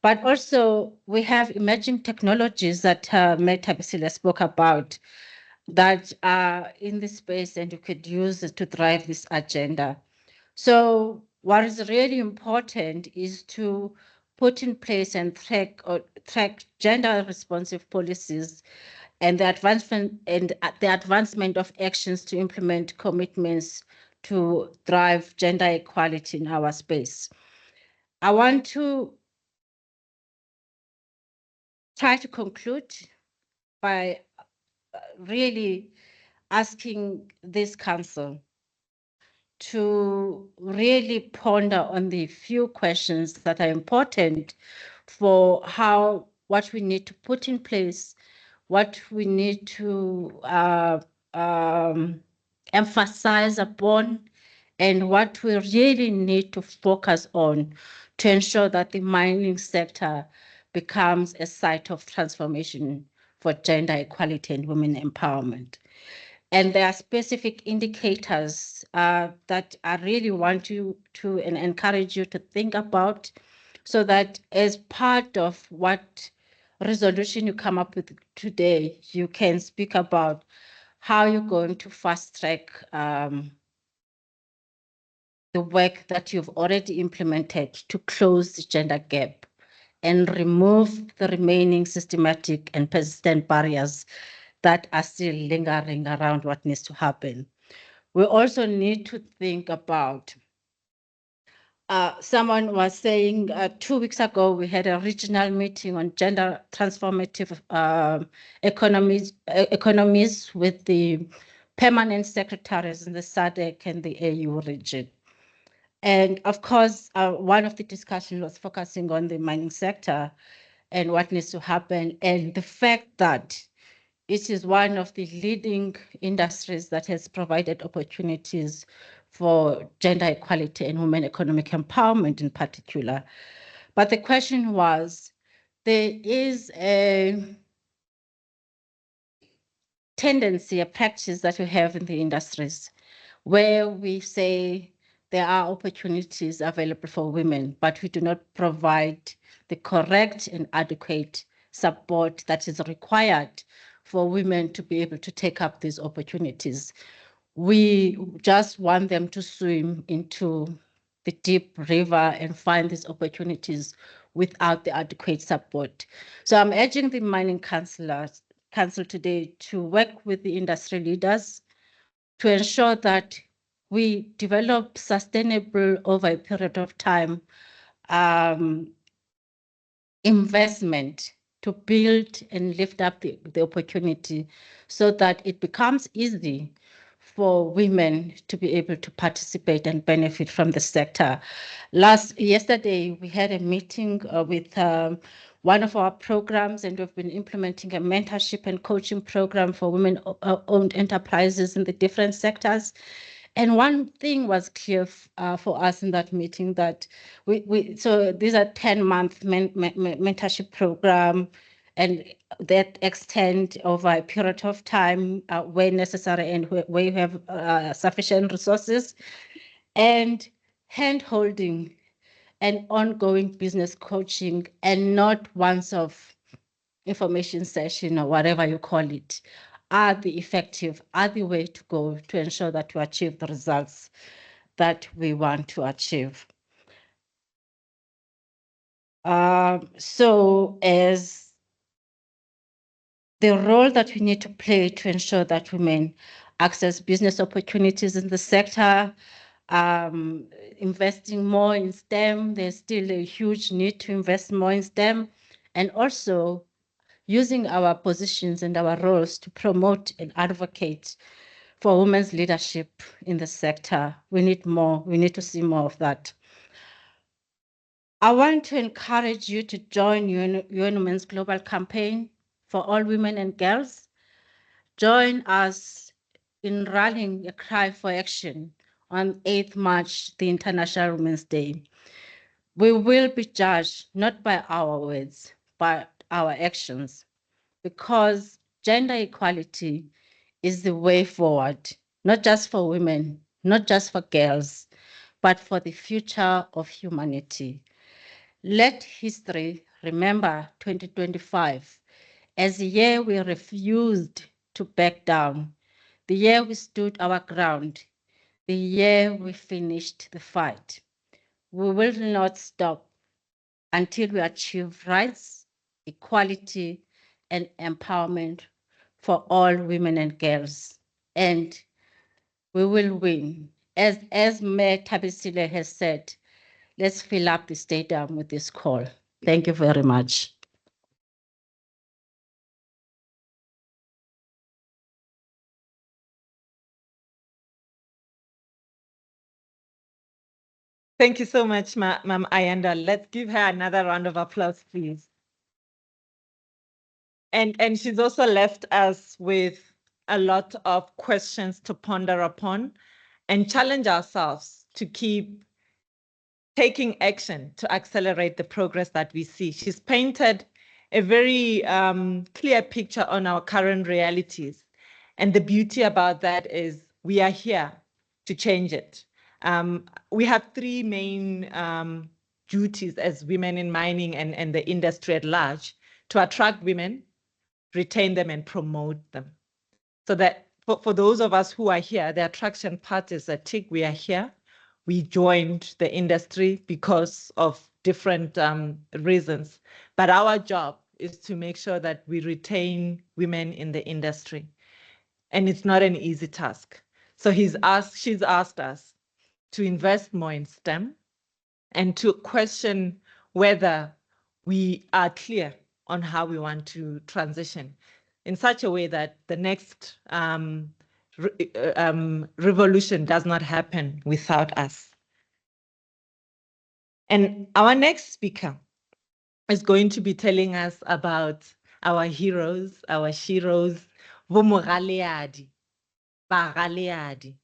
But also we have emerging technologies that Meta Basila spoke about that are in this space and you could use to drive this agenda. So what is really important is to put in place and track gender responsive policies and the advancement of actions to implement commitments to drive gender equality in our space. I want to try to conclude by really asking this council to really ponder on the few questions that are important for what we need to put in place, what we need to emphasize upon, and what we really need to focus on to ensure that the mining sector becomes a site of transformation for gender equality and women empowerment. And there are specific indicators that I really want you to and encourage you to think about so that as part of what resolution you come up with today, you can speak about how you're going to fast track the work that you've already implemented to close the gender gap and remove the remaining systematic and persistent barriers that are still lingering around what needs to happen. We also need to think about, someone was saying 2 weeks ago, we had a regional meeting on gender transformative economies with the permanent secretaries in the SADC and the AU region. And of course, one of the discussions was focusing on the mining sector and what needs to happen, and the fact that it is one of the leading industries that has provided opportunities for gender equality and women economic empowerment in particular. But the question was, there is a tendency, a practice that we have in the industries where we say there are opportunities available for women, but we do not provide the correct and adequate support that is required for women to be able to take up these opportunities. We just want them to swim into the deep river and find these opportunities without the adequate support. So I'm urging the Mining Council today to work with the industry leaders to ensure that we develop sustainable over a period of time investment to build and lift up the opportunity so that it becomes easy for women to be able to participate and benefit from the sector. Yesterday, we had a meeting with one of our programs, and we've been implementing a mentorship and coaching program for women-owned enterprises in the different sectors. And one thing was clear for us in that meeting, that so these are 10-month mentorship program, and that extend over a period of time where necessary and where you have sufficient resources, and hand-holding and ongoing business coaching, and not once-off information session or whatever you call it, are the way to go to ensure that we achieve the results that we want to achieve. So as the role that we need to play to ensure that women access business opportunities in the sector, investing more in STEM, there's still a huge need to invest more in STEM, and also using our positions and our roles to promote and advocate for women's leadership in the sector. We need more. We need to see more of that. I want to encourage you to join UN Women's Global Campaign for all women and girls. Join us in rallying a cry for action on 8th March, the International Women's Day. We will be judged not by our words, but our actions, because gender equality is the way forward, not just for women, not just for girls, but for the future of humanity. Let history remember 2025 as the year we refused to back down, the year we stood our ground, the year we finished the fight. We will not stop until we achieve rights, equality, and empowerment for all women and girls. And we will win. As Mayor Tabisile has said, let's fill up the stadium with this call. Thank you very much. Thank you so much, Ma'am Ayanda. Let's give her another round of applause, please. And she's also left us with a lot of questions to ponder upon and challenge ourselves to keep taking action to accelerate the progress that we see. She's painted a very clear picture on our current realities. And the beauty about that is we are here to change it. We have three main duties as women in mining and the industry at large: to attract women, retain them, and promote them. So that for those of us who are here, the attraction part is a tick. We are here. We joined the industry because of different reasons. But our job is to make sure that we retain women in the industry. And it's not an easy task. So she's asked us to invest more in STEM and to question whether we are clear on how we want to transition in such a way that the next revolution does not happen without us. And our next speaker is going to be telling us about our heroes, our sheroes, Vomogaleadi, Bagaleadi.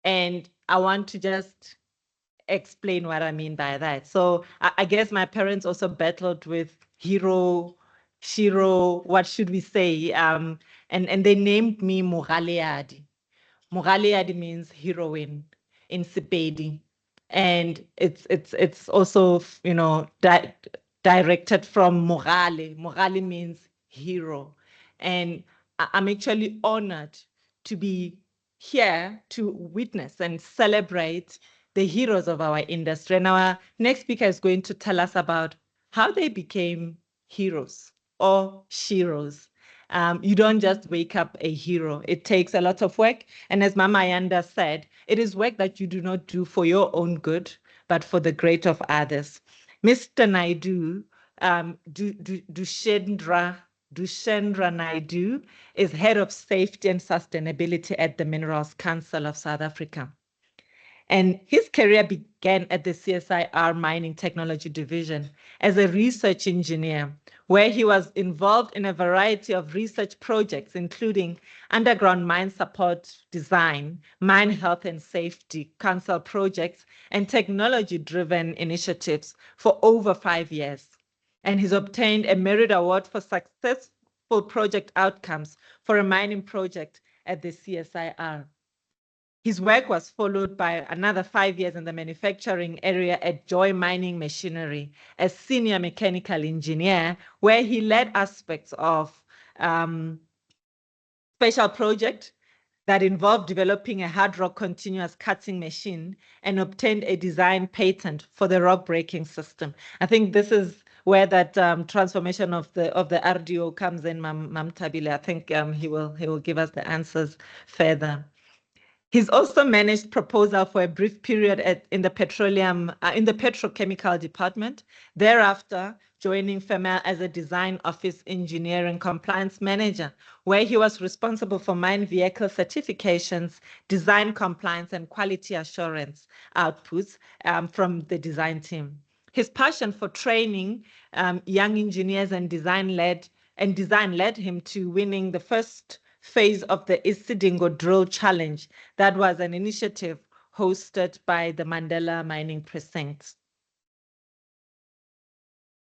And I want to just explain what I mean by that. So I guess my parents also battled with hero, shiro, what should we say? And they named me Mogaleadi. Mogaleadi means heroine in Sepedi. And it's also, you know, directed from Mogale. Mogale means hero. And I'm actually honored to be here to witness and celebrate the heroes of our industry. And our next speaker is going to tell us about how they became heroes or sheroes. You don't just wake up a hero. It takes a lot of work. And as Mama Ayanda said, it is work that you do not do for your own good, but for the great of others. Mr. Naidu, Dushendra Dushendra Naidu is Head of Safety and Sustainability at the Minerals Council of South Africa. And his career began at the CSIR Mining Technology Division as a research engineer, where he was involved in a variety of research projects, including underground mine support design, mine health and safety council projects, and technology-driven initiatives for over 5 years. And he's obtained a Merit Award for successful project outcomes for a mining project at the CSIR. His work was followed by another 5 years in the manufacturing area at Joy Mining Machinery as senior mechanical engineer, where he led aspects of special project that involved developing a hard rock continuous cutting machine and obtained a design patent for the rock breaking system. I think this is where that transformation of the RDO comes in, Mam Tabile. I think he will give us the answers further. He's also managed proposal for a brief period in the petrochemical department. Thereafter, joining FEMEL as a design office engineering compliance manager, where he was responsible for mine vehicle certifications, design compliance, and quality assurance outputs from the design team. His passion for training young engineers and design led him to winning the first phase of the Isidingo Drill Challenge. That was an initiative hosted by the Mandela Mining Precinct.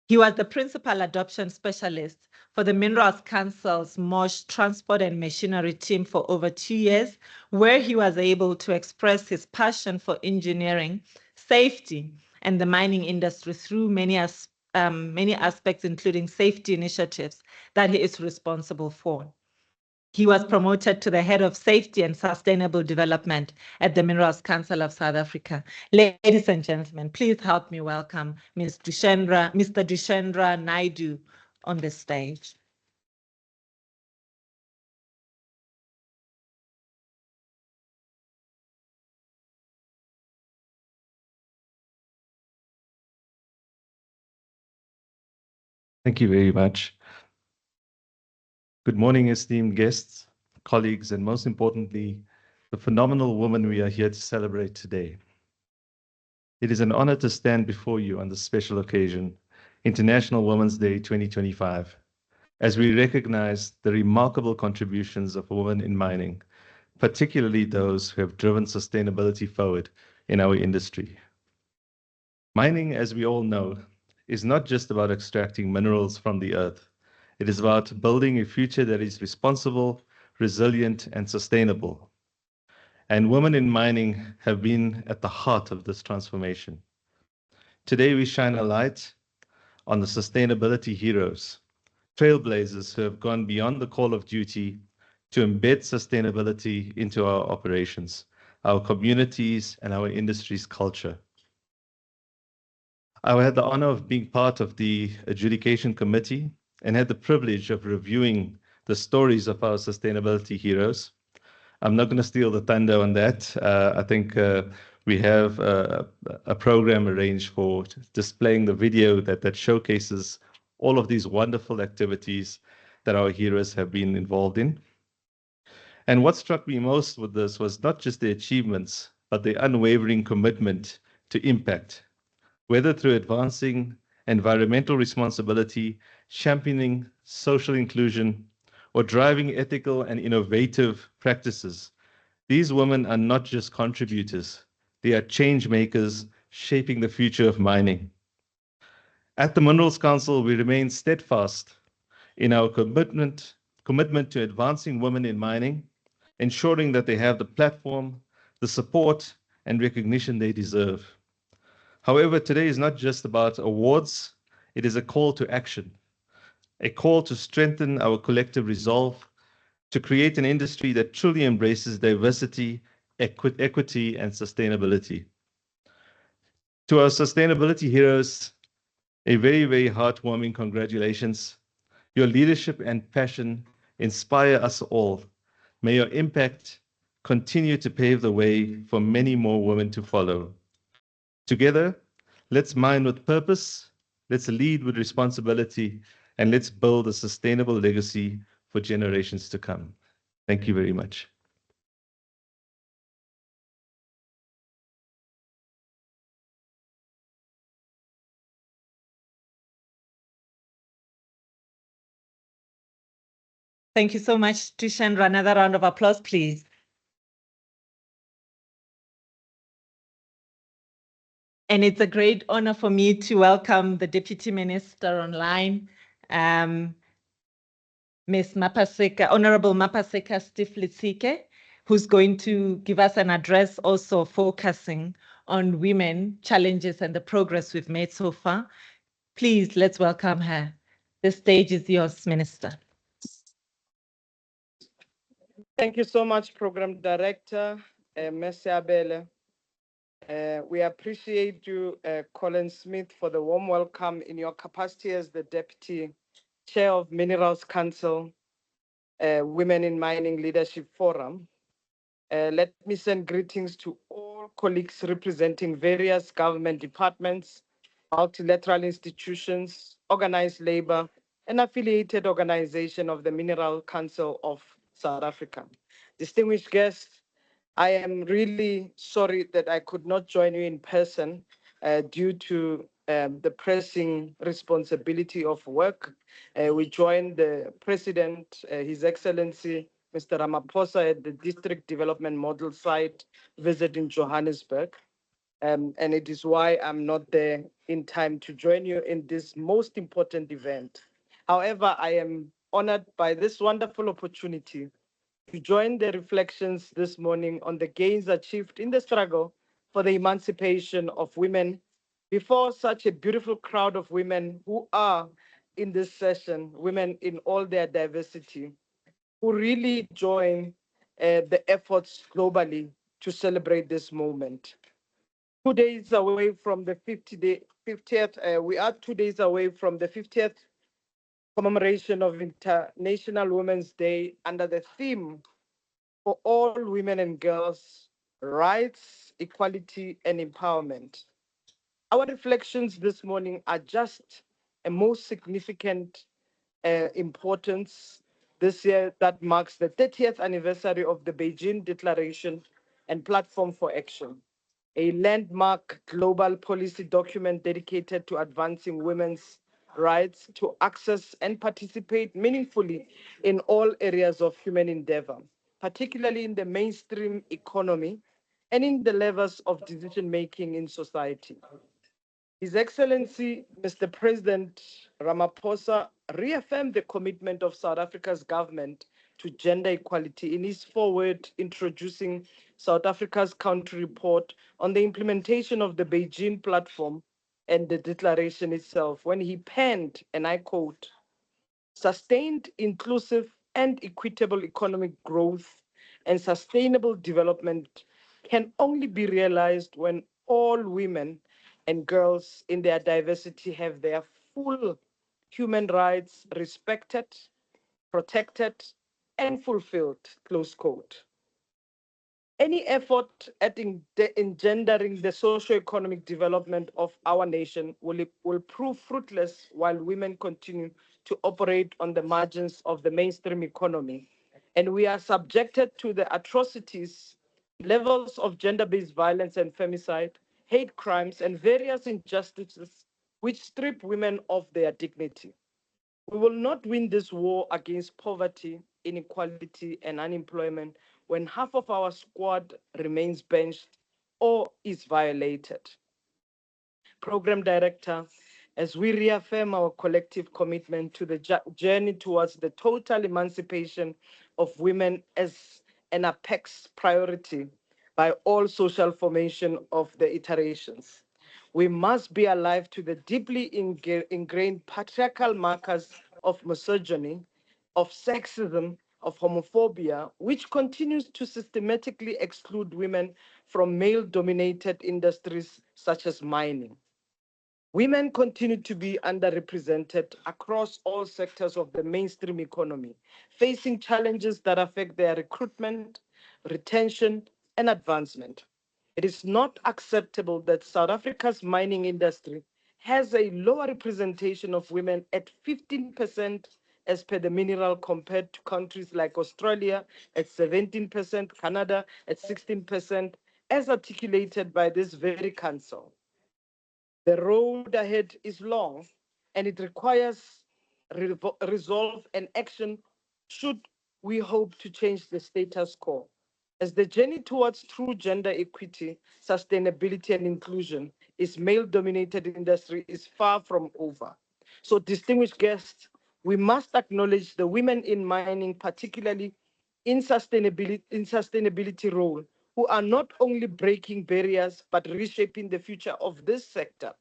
He was the principal adoption specialist for the Minerals Council's MOSH Transport and Machinery team for over 2 years, where he was able to express his passion for engineering, safety, and the mining industry through many aspects, including safety initiatives that he is responsible for. He was promoted to the Head of Safety and Sustainable Development at the Minerals Council of South Africa. Ladies and gentlemen, please help me welcome Mr. Dushendra Naidu on the stage. Thank you very much. Good morning, esteemed guests, colleagues, and most importantly, the phenomenal woman we are here to celebrate today. It is an honor to stand before you on this special occasion, International Women's Day 2025, as we recognize the remarkable contributions of women in mining, particularly those who have driven sustainability forward in our industry. Mining, as we all know, is not just about extracting minerals from the earth. It is about building a future that is responsible, resilient, and sustainable. And women in mining have been at the heart of this transformation. Today, we shine a light on the sustainability heroes, trailblazers who have gone beyond the call of duty to embed sustainability into our operations, our communities, and our industry's culture. I had the honor of being part of the adjudication committee and had the privilege of reviewing the stories of our sustainability heroes. I'm not going to steal the thunder on that. I think we have a program arranged for displaying the video that showcases all of these wonderful activities that our heroes have been involved in. And what struck me most with this was not just the achievements, but the unwavering commitment to impact, whether through advancing environmental responsibility, championing social inclusion, or driving ethical and innovative practices. These women are not just contributors, they are change makers shaping the future of mining. At the Minerals Council, we remain steadfast in our commitment to advancing women in mining, ensuring that they have the platform, the support, and recognition they deserve. However, today is not just about awards, it is a call to action, a call to strengthen our collective resolve to create an industry that truly embraces diversity, equity, and sustainability. To our sustainability heroes, a very, very heartwarming congratulations. Your leadership and passion inspire us all. May your impact continue to pave the way for many more women to follow. Together, let's mine with purpose, let's lead with responsibility, and let's build a sustainable legacy for generations to come. Thank you very much. Thank you so much, Tishan. Another round of applause, please. And it's a great honor for me to welcome the Deputy Minister online, Ms. Mapaseka, Honorable Mapaseka Steve Litsike, who's going to give us an address also focusing on women challenges and the progress we've made so far. Please, let's welcome her. The stage is yours, Minister. Thank you so much, Program Director, Messi Abele. We appreciate you, Colin Smith, for the warm welcome in your capacity as the Deputy Chair of Minerals Council, Women in Mining Leadership Forum. Let me send greetings to all colleagues representing various government departments, multilateral institutions, organized labor, and affiliated organization of the Mineral Council of South Africa. Distinguished guests, I am really sorry that I could not join you in person due to the pressing responsibility of work. We joined the President, His Excellency, Mr. Ramaphosa, at the District Development Model Site visit in Johannesburg. And it is why I'm not there in time to join you in this most important event. However, I am honored by this wonderful opportunity to join the reflections this morning on the gains achieved in the struggle for the emancipation of women before such a beautiful crowd of women who are in this session, women in all their diversity, who really join the efforts globally to celebrate this moment. 2 days away from the 50th, we are 2 days away from the 50th commemoration of International Women's Day under the theme for all women and girls, rights, equality, and empowerment. Our reflections this morning are just a most significant importance this year that marks the 30th anniversary of the Beijing Declaration and Platform for Action, a landmark global policy document dedicated to advancing women's rights to access and participate meaningfully in all areas of human endeavor, particularly in the mainstream economy and in the levels of decision-making in society. His Excellency, Mr. President Ramaphosa, reaffirmed the commitment of South Africa's government to gender equality in his foreword introducing South Africa's country report on the implementation of the Beijing Platform and the declaration itself, when he penned, and I quote, "Sustained, inclusive, and equitable economic growth and sustainable development can only be realized when all women and girls in their diversity have their full human rights respected, protected, and fulfilled," close quote. Any effort at engendering the socio-economic development of our nation will prove fruitless while women continue to operate on the margins of the mainstream economy. And we are subjected to the atrocities, levels of gender-based violence and femicide, hate crimes, and various injustices which strip women of their dignity. We will not win this war against poverty, inequality, and unemployment when half of our squad remains benched or is violated. Program Director, as we reaffirm our collective commitment to the journey towards the total emancipation of women as an apex priority by all social formation of the iterations, we must be alive to the deeply ingrained patriarchal markers of misogyny, of sexism, of homophobia, which continues to systematically exclude women from male-dominated industries such as mining. Women continue to be underrepresented across all sectors of the mainstream economy, facing challenges that affect their recruitment, retention, and advancement. It is not acceptable that South Africa's mining industry has a lower representation of women at 15% as per the mineral, compared to countries like Australia at 17%, Canada at 16%, as articulated by this very council. The road ahead is long, and it requires resolve and action should we hope to change the status quo. As the journey towards true gender equity, sustainability, and inclusion is male-dominated industry is far from over. So, distinguished guests, we must acknowledge the women in mining, particularly in sustainability role, who are not only breaking barriers but reshaping the future of this sector.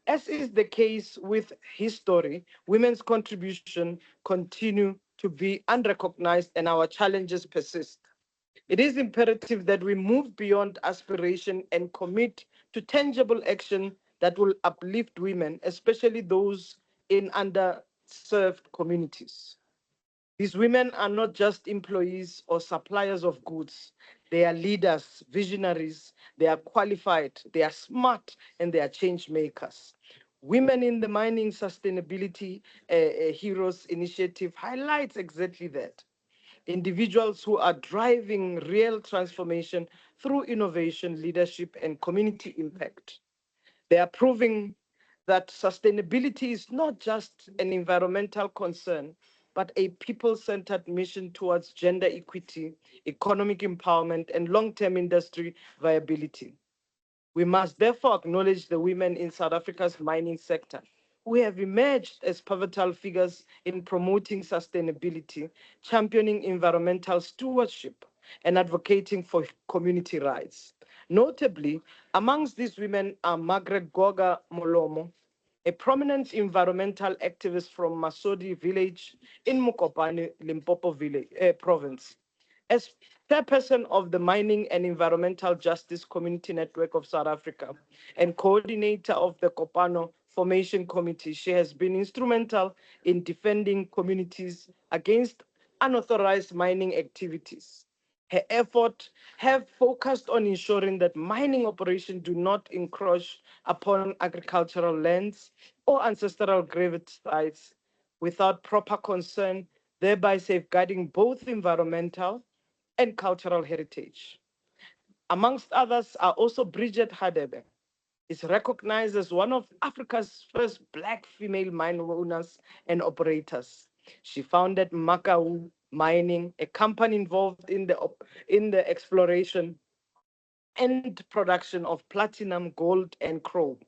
As is the case with history, women's contribution continue to be unrecognized and our challenges persist. It is imperative that we move beyond aspiration and commit to tangible action that will uplift women, especially those in underserved communities. These women are not just employees or suppliers of goods. They are leaders, visionaries, they are qualified, they are smart, and they are change makers. Women in the Mining Sustainability Heroes Initiative highlights exactly that. Individuals who are driving real transformation through innovation, leadership, and community impact. They are proving that sustainability is not just an environmental concern, but a people-centered mission towards gender equity, economic empowerment, and long-term industry viability. We must therefore acknowledge the women in South Africa's mining sector who have emerged as pivotal figures in promoting sustainability, championing environmental stewardship, and advocating for community rights. Notably, amongst these women are Margaret Goga Molomo, a prominent environmental activist from Masodi village in Mukopane, Limpopo province. As chairperson of the Mining and Environmental Justice Community Network of South Africa and coordinator of the Kopano Formation Committee, she has been instrumental in defending communities against unauthorized mining activities. Her efforts have focused on ensuring that mining operations do not encroach upon agricultural lands or ancestral grave sites without proper concern, thereby safeguarding both environmental and cultural heritage. Amongst others are also Bridget Hadebe, is recognized as one of Africa's first Black female mine owners and operators. She founded Makau Mining, a company involved in the exploration and production of platinum, gold, and chrome.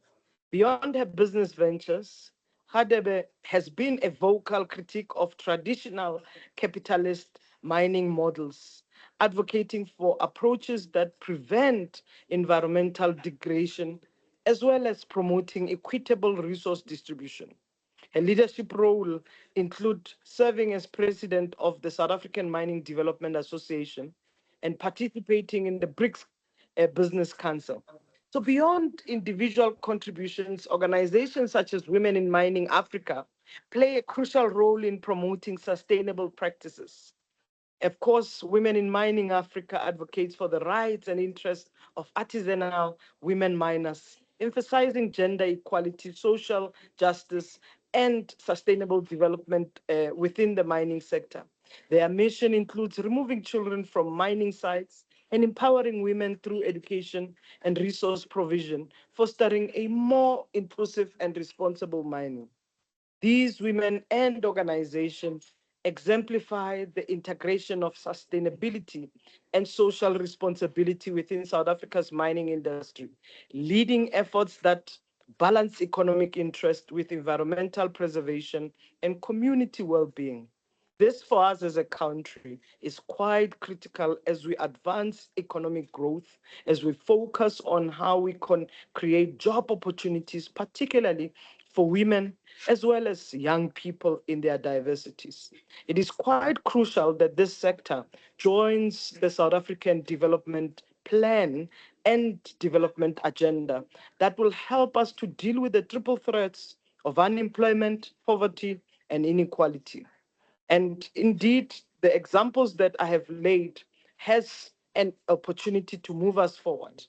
Beyond her business ventures, Hadebe has been a vocal critic of traditional capitalist mining models, advocating for approaches that prevent environmental degradation, as well as promoting equitable resource distribution. Her leadership role include serving as president of the South African Mining Development Association and participating in the BRICS Business Council. So beyond individual contributions, organizations such as Women in Mining Africa play a crucial role in promoting sustainable practices. Of course, Women in Mining Africa advocates for the rights and interests of artisanal women miners, emphasizing gender equality, social justice, and sustainable development within the mining sector. Their mission includes removing children from mining sites and empowering women through education and resource provision, fostering a more inclusive and responsible mining. These women and organizations exemplify the integration of sustainability and social responsibility within South Africa's mining industry, leading efforts that balance economic interest with environmental preservation and community well-being. This for us as a country is quite critical as we advance economic growth, as we focus on how we can create job opportunities, particularly for women as well as young people in their diversities. It is quite crucial that this sector joins the South African Development Plan and Development Agenda that will help us to deal with the triple threats of unemployment, poverty, and inequality. And indeed, the examples that I have laid has an opportunity to move us forward.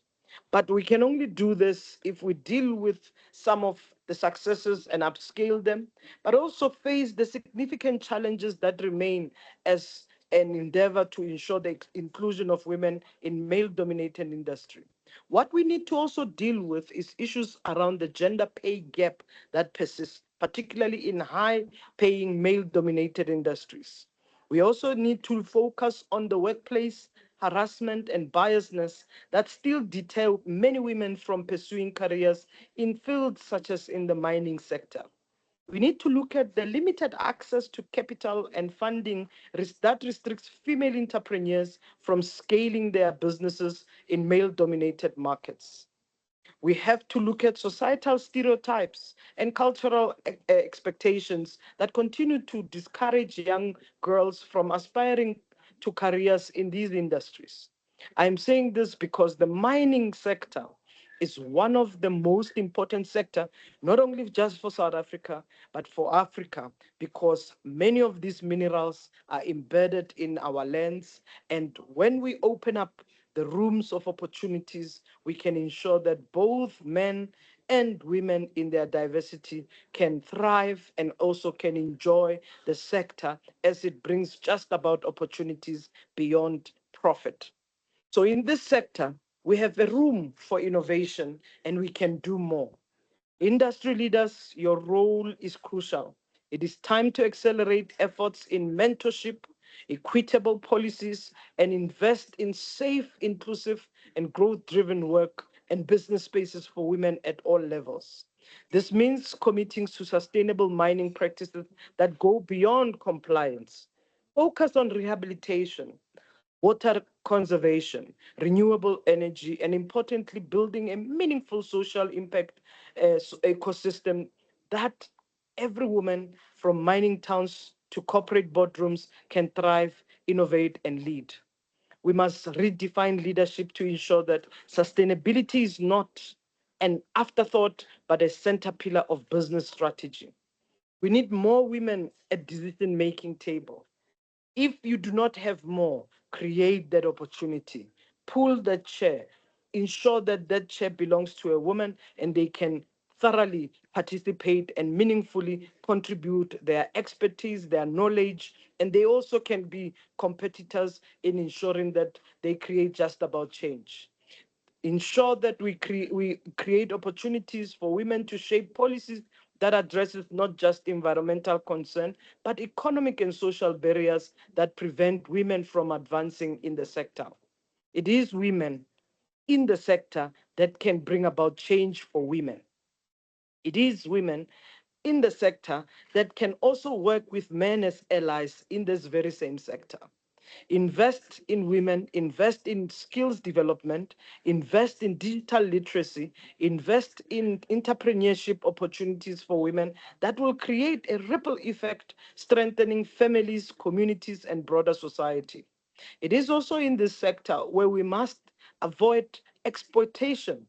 But we can only do this if we deal with some of the successes and upscale them, but also face the significant challenges that remain as an endeavor to ensure the inclusion of women in male-dominated industry. What we need to also deal with is issues around the gender pay gap that persists, particularly in high-paying male-dominated industries. We also need to focus on the workplace harassment and biasness that still deter many women from pursuing careers in fields such as in the mining sector. We need to look at the limited access to capital and funding that restricts female entrepreneurs from scaling their businesses in male-dominated markets. We have to look at societal stereotypes and cultural expectations that continue to discourage young girls from aspiring to careers in these industries. I'm saying this because the mining sector is one of the most important sector, not only just for South Africa, but for Africa, because many of these minerals are embedded in our lands. And when we open up the rooms of opportunities, we can ensure that both men and women in their diversity can thrive and also can enjoy the sector as it brings just about opportunities beyond profit. So in this sector, we have a room for innovation and we can do more. Industry leaders, your role is crucial. It is time to accelerate efforts in mentorship, equitable policies, and invest in safe, inclusive, and growth-driven work and business spaces for women at all levels. This means committing to sustainable mining practices that go beyond compliance, focus on rehabilitation, water conservation, renewable energy, and importantly, building a meaningful social impact ecosystem that every woman from mining towns to corporate boardrooms can thrive, innovate, and lead. We must redefine leadership to ensure that sustainability is not an afterthought, but a center pillar of business strategy. We need more women at decision-making table. If you do not have more, create that opportunity. Pull that chair. Ensure that that chair belongs to a woman and they can thoroughly participate and meaningfully contribute their expertise, their knowledge, and they also can be competitors in ensuring that they create just about change. Ensure that we create opportunities for women to shape policies that addresses not just environmental concern, but economic and social barriers that prevent women from advancing in the sector. It is women in the sector that can bring about change for women. It is women in the sector that can also work with men as allies in this very same sector. Invest in women, invest in skills development, invest in digital literacy, invest in entrepreneurship opportunities for women that will create a ripple effect, strengthening families, communities, and broader society. It is also in this sector where we must avoid exploitation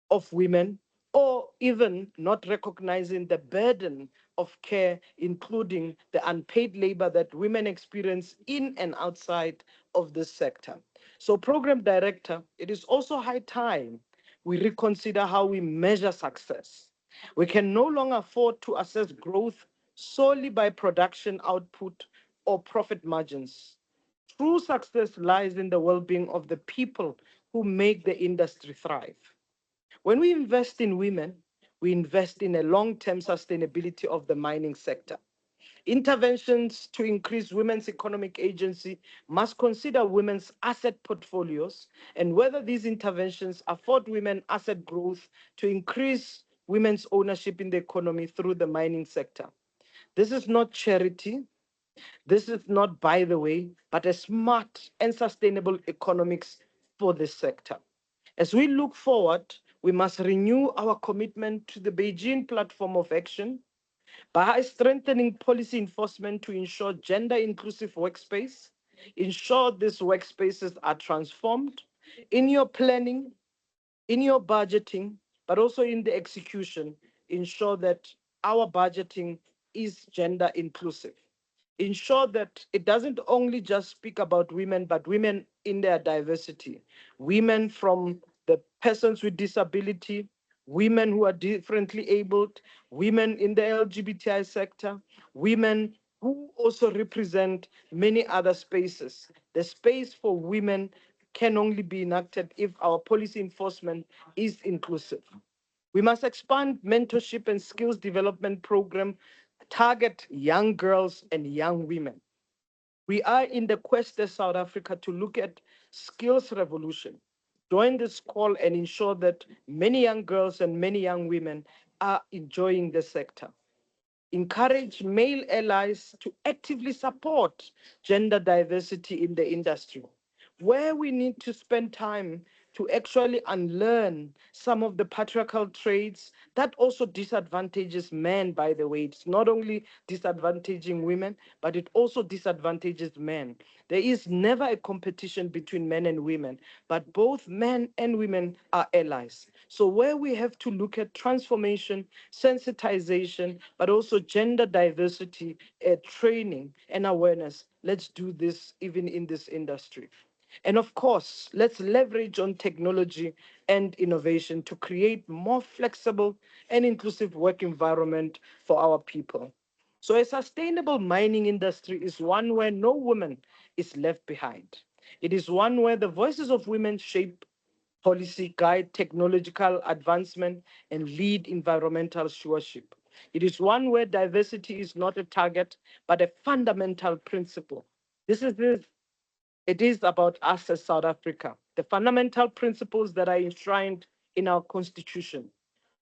of women, or even not recognizing the burden of care, including the unpaid labor that women experience in and outside of this sector. So, Program Director, it is also high time we reconsider how we measure success. We can no longer afford to assess growth solely by production output or profit margins. True success lies in the well-being of the people who make the industry thrive. When we invest in women, we invest in a long-term sustainability of the mining sector. Interventions to increase women's economic agency must consider women's asset portfolios and whether these interventions afford women asset growth to increase women's ownership in the economy through the mining sector. This is not charity. This is not by the way, but a smart and sustainable economics for this sector. As we look forward, we must renew our commitment to the Beijing Platform of Action by strengthening policy enforcement to ensure gender-inclusive workspace, ensure these workspaces are transformed in your planning, in your budgeting, but also in the execution, ensure that our budgeting is gender inclusive. Ensure that it doesn't only just speak about women, but women in their diversity, women from the persons with disability, women who are differently abled, women in the LGBTI sector, women who also represent many other spaces. The space for women can only be enacted if our policy enforcement is inclusive. We must expand mentorship and skills development program, target young girls and young women. We are in the quest as South Africa to look at skills revolution. Join this call and ensure that many young girls and many young women are enjoying the sector. Encourage male allies to actively support gender diversity in the industry. Where we need to spend time to actually unlearn some of the patriarchal traits that also disadvantages men, by the way. It's not only disadvantaging women, but it also disadvantages men. There is never a competition between men and women, but both men and women are allies. So where we have to look at transformation, sensitization, but also gender diversity, training and awareness, let's do this even in this industry. And of course, let's leverage on technology and innovation to create more flexible and inclusive work environment for our people. So a sustainable mining industry is one where no woman is left behind. It is one where the voices of women shape policy, guide technological advancement, and lead environmental stewardship. It is one where diversity is not a target, but a fundamental principle. It is about us as South Africa, the fundamental principles that are enshrined in our constitution.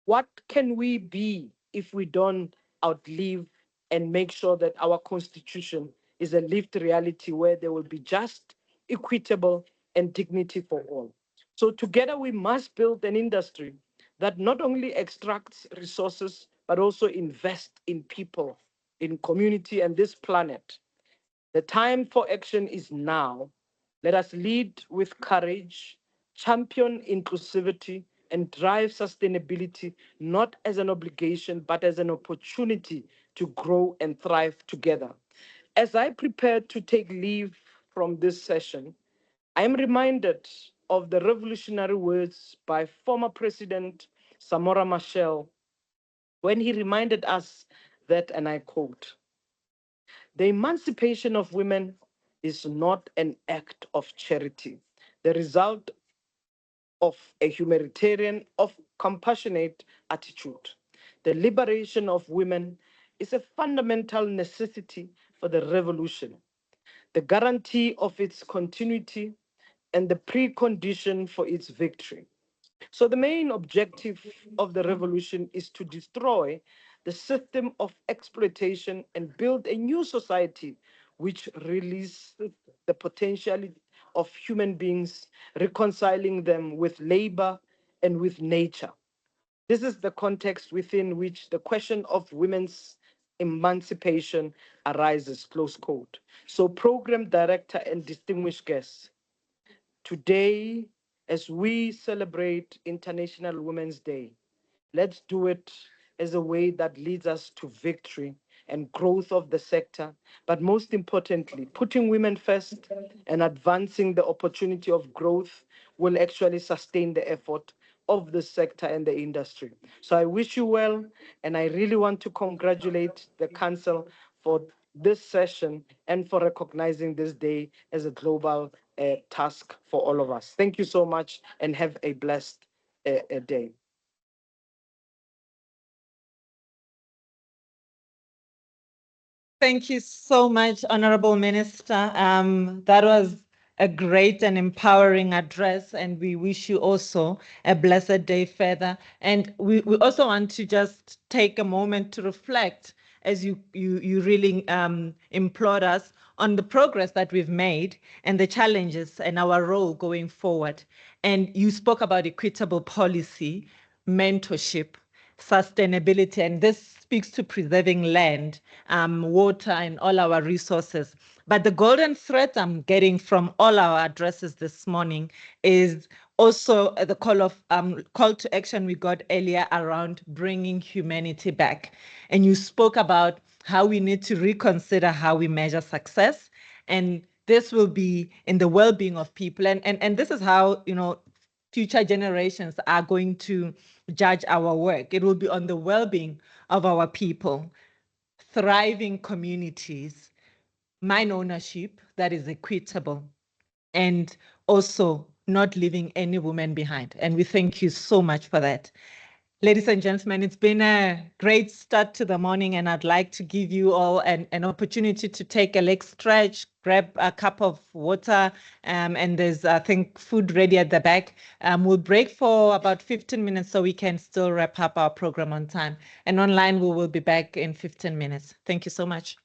What can we be if we don't outlive and make sure that our constitution is a lived reality where there will be just, equitable, and dignity for all? So together we must build an industry that not only extracts resources, but also invest in people, in community, and this planet. The time for action is now. Let us lead with courage, champion inclusivity, and drive sustainability not as an obligation, but as an opportunity to grow and thrive together. As I prepare to take leave from this session, I am reminded of the revolutionary words by former President Samora Machel when he reminded us that, and I quote, the emancipation of women is not an act of charity, the result of a humanitarian, of compassionate attitude. The liberation of women is a fundamental necessity for the revolution, the guarantee of its continuity, and the precondition for its victory. So the main objective of the revolution is to destroy the system of exploitation and build a new society which releases the potential of human beings, reconciling them with labor and with nature. This is the context within which the question of women's emancipation arises, close quote. So program director and distinguished guests, today, as we celebrate International Women's Day, let's do it as a way that leads us to victory and growth of the sector, but most importantly, putting women first and advancing the opportunity of growth will actually sustain the effort of the sector and the industry. So I wish you well, and I really want to congratulate the Council for this session and for recognizing this day as a global task for all of us. Thank you so much and have a blessed day. Thank you so much, Honorable Minister. That was a great and empowering address, and we wish you also a blessed day further. And we also want to just take a moment to reflect as you really implored us on the progress that we've made and the challenges and our role going forward. And you spoke about equitable policy, mentorship, sustainability, and this speaks to preserving land, water, and all our resources. But the golden thread I'm getting from all our addresses this morning is also the call to action we got earlier around bringing humanity back. And you spoke about how we need to reconsider how we measure success, and this will be in the well-being of people. And this is how, future generations are going to judge our work. It will be on the well-being of our people, thriving communities, mine ownership that is equitable, and also not leaving any woman behind. And we thank you so much for that. Ladies and gentlemen, it's been a great start to the morning, and I'd like to give you all an opportunity to take a leg stretch, grab a cup of water, and there's, I think, food ready at the back. We'll break for about 15 minutes so we can still wrap up our program on time. And online, we will be back in 15 minutes. Thank you so much.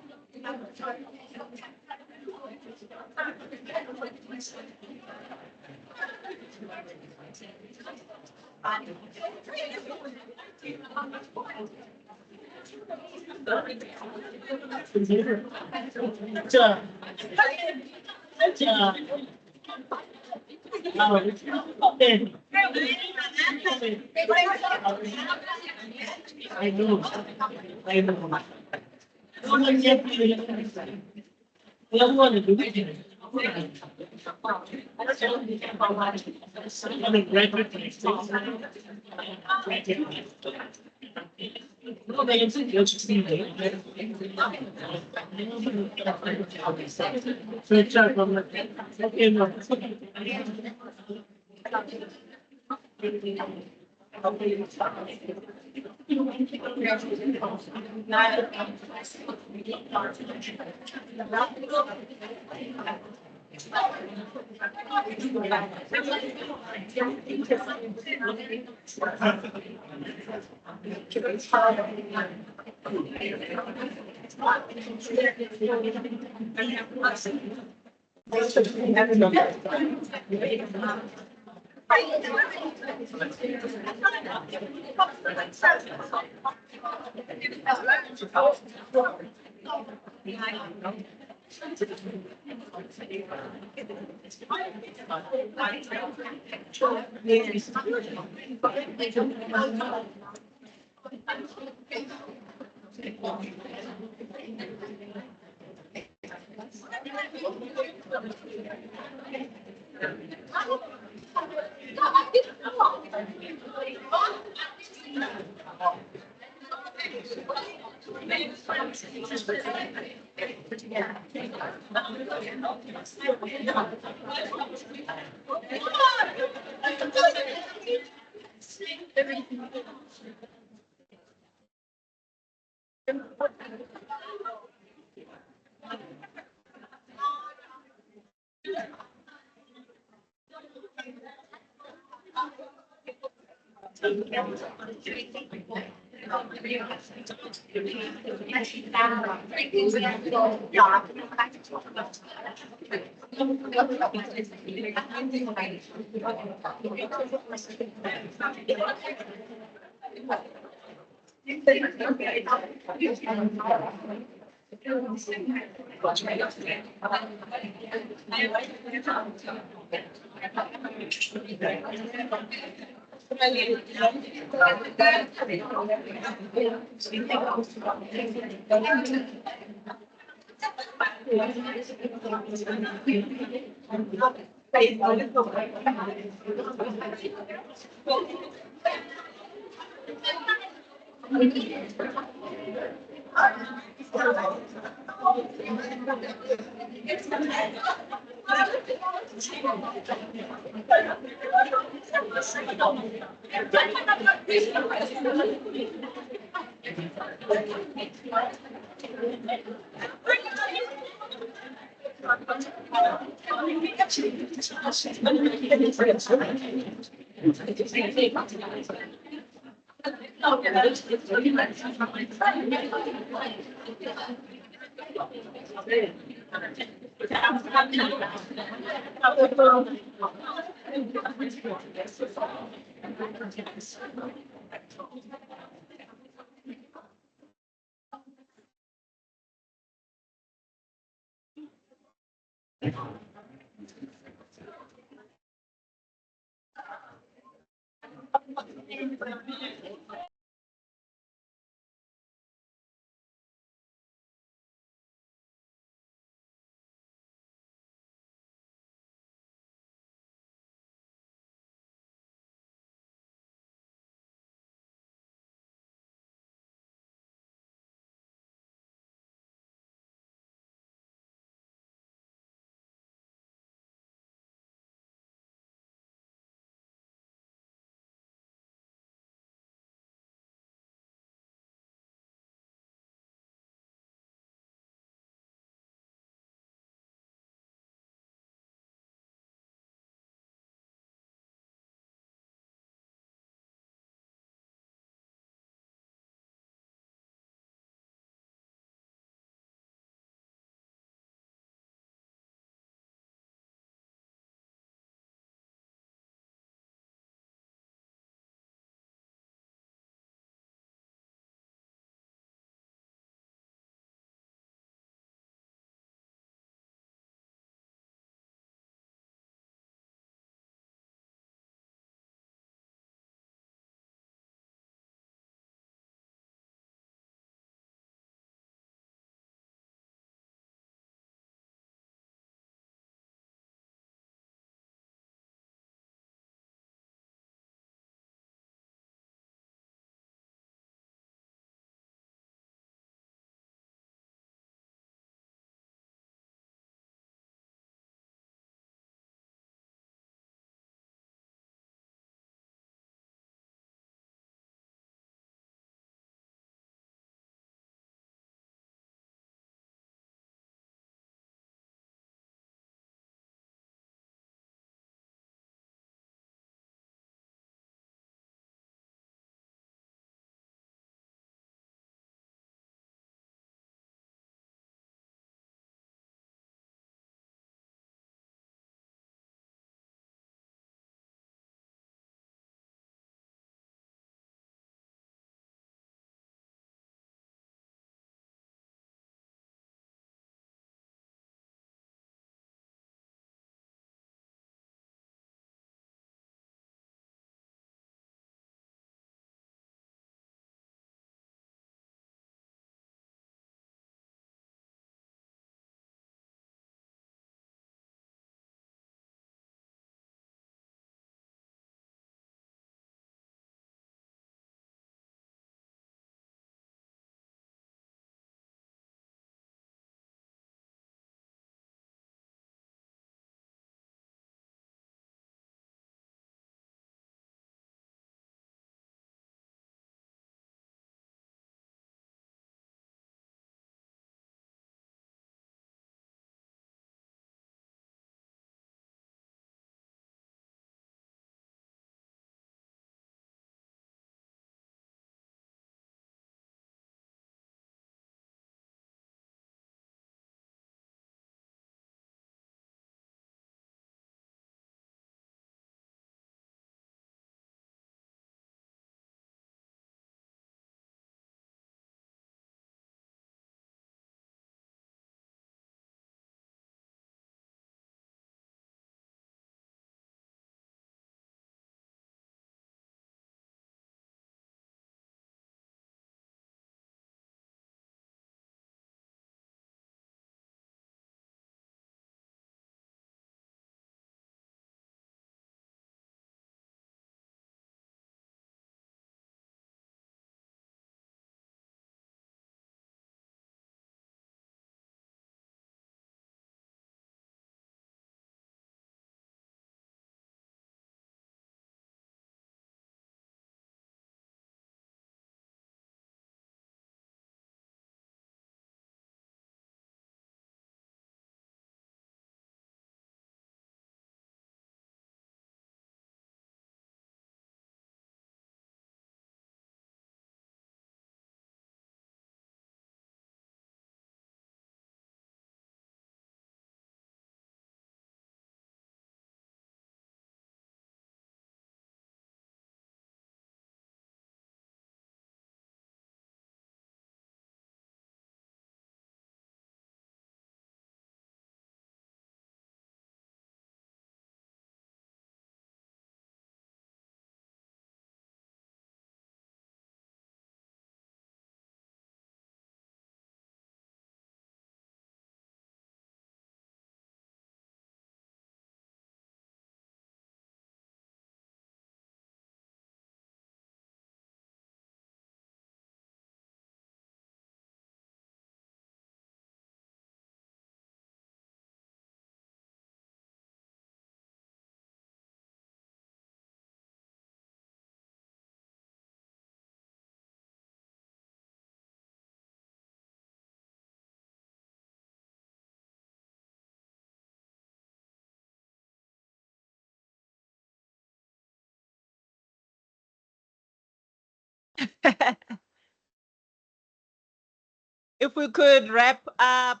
If we could wrap up,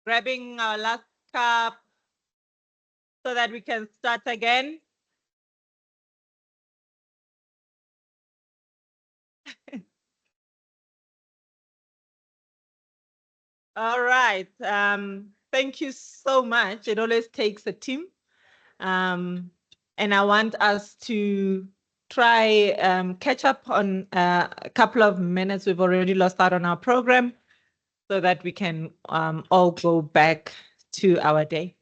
grabbing our last cup so that we can start again. All right. Thank you so much. It always takes a team. And I want us to try catch up on a couple of minutes. We've already lost out on our program so that we can all go back to our day.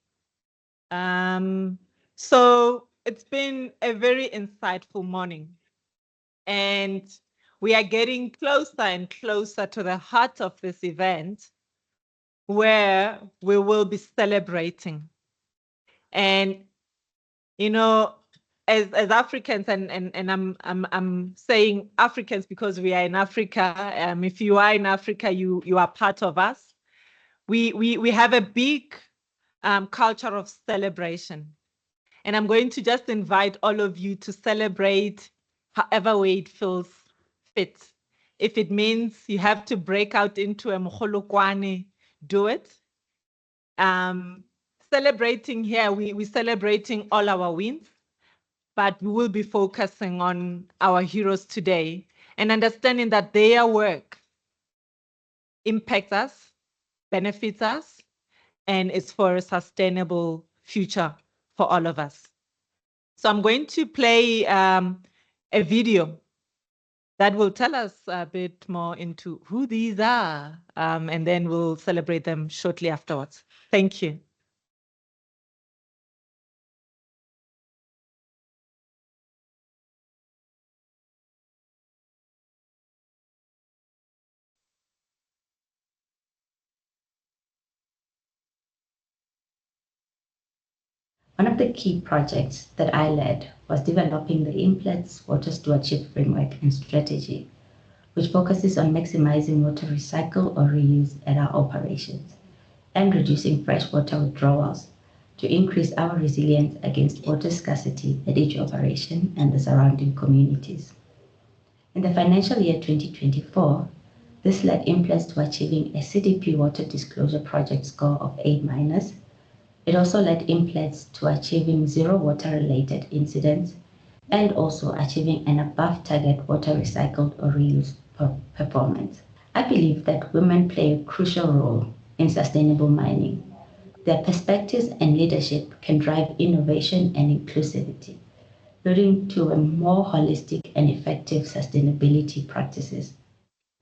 So it's been a very insightful morning. And we are getting closer and closer to the heart of this event, where we will be celebrating. And, you know, as Africans, and I'm saying Africans because we are in Africa. If you are in Africa, you are part of us. We have a big culture of celebration. And I'm going to just invite all of you to celebrate however way it feels fit. If it means you have to break out into a mokholokwane, do it. Celebrating here, we're celebrating all our wins, but we will be focusing on our heroes today and understanding that their work impacts us, benefits us, and is for a sustainable future for all of us. So I'm going to play a video that will tell us a bit more into who these are, and then we'll celebrate them shortly afterwards. Thank you. One of the key projects that I led was developing the Implants Water Stewardship Framework and Strategy, which focuses on maximizing water recycle or reuse at our operations and reducing freshwater withdrawals to increase our resilience against water scarcity at each operation and the surrounding communities. In the financial year 2024, this led Implants to achieving a CDP Water Disclosure Project score of A-. It also led Implants to achieving zero water-related incidents and also achieving an above-target water recycled or reused performance. I believe that women play a crucial role in sustainable mining. Their perspectives and leadership can drive innovation and inclusivity, leading to a more holistic and effective sustainability practices.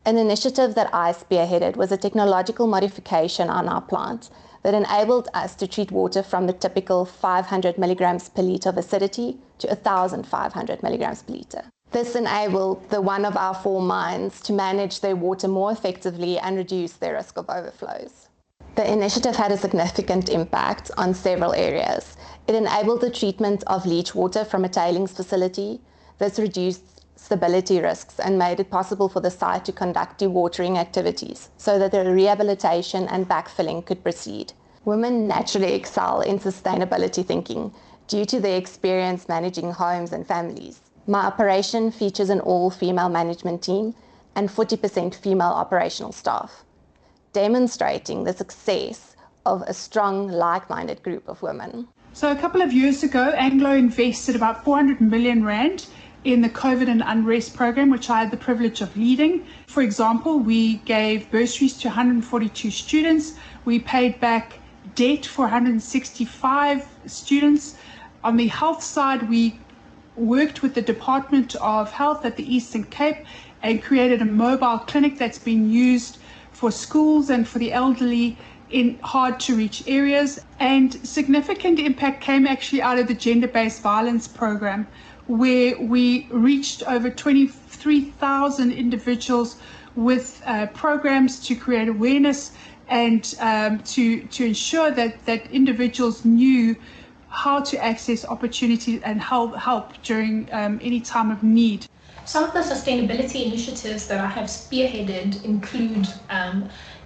An initiative that I spearheaded was a technological modification on our plant that enabled us to treat water from the typical 500 milligrams per litre of acidity to 1,500 milligrams per litre. This enabled one of our 4 mines to manage their water more effectively and reduce their risk of overflows. The initiative had a significant impact on several areas. It enabled the treatment of leach water from a tailings facility. This reduced stability risks and made it possible for the site to conduct dewatering activities so that the rehabilitation and backfilling could proceed. Women naturally excel in sustainability thinking due to their experience managing homes and families. My operation features an all-female management team and 40% female operational staff, demonstrating the success of a strong, like-minded group of women. So a couple of years ago, Anglo invested about 400 million rand in the COVID and unrest program, which I had the privilege of leading. For example, we gave bursaries to 142 students. We paid back debt for 165 students. On the health side, we worked with the Department of Health at the Eastern Cape and created a mobile clinic that's been used for schools and for the elderly in hard to reach areas. And significant impact came actually out of the gender-based violence program, where we reached over 23,000 individuals with programs to create awareness and to ensure that individuals knew how to access opportunities and help during any time of need. Some of the sustainability initiatives that I have spearheaded include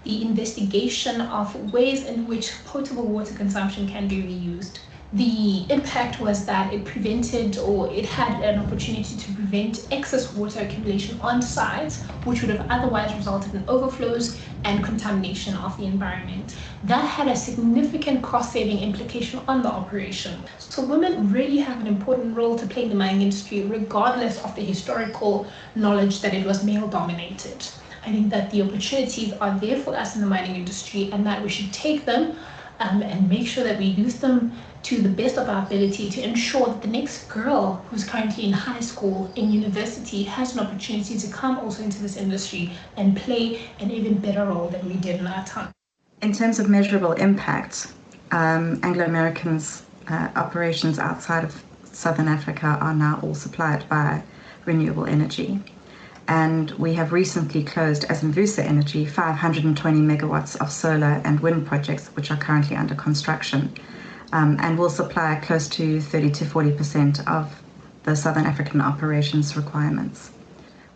the investigation of ways in which potable water consumption can be reused, The impact was that it prevented, or it had an opportunity to prevent excess water accumulation on site, which would have otherwise resulted in overflows and contamination of the environment. That had a significant cost-saving implication on the operation. So women really have an important role to play in the mining industry, regardless of the historical knowledge that it was male-dominated. I think that the opportunities are there for us in the mining industry, and that we should take them and make sure that we use them to the best of our ability to ensure that the next girl who's currently in high school, in university, has an opportunity to come also into this industry and play an even better role than we did in our time. In terms of measurable impact, Anglo American's operations outside of Southern Africa are now all supplied by renewable energy. And we have recently closed, as Envusa Energy, 520 megawatts of solar and wind projects, which are currently under construction, and will supply close to 30 to 40% of the Southern African operations requirements.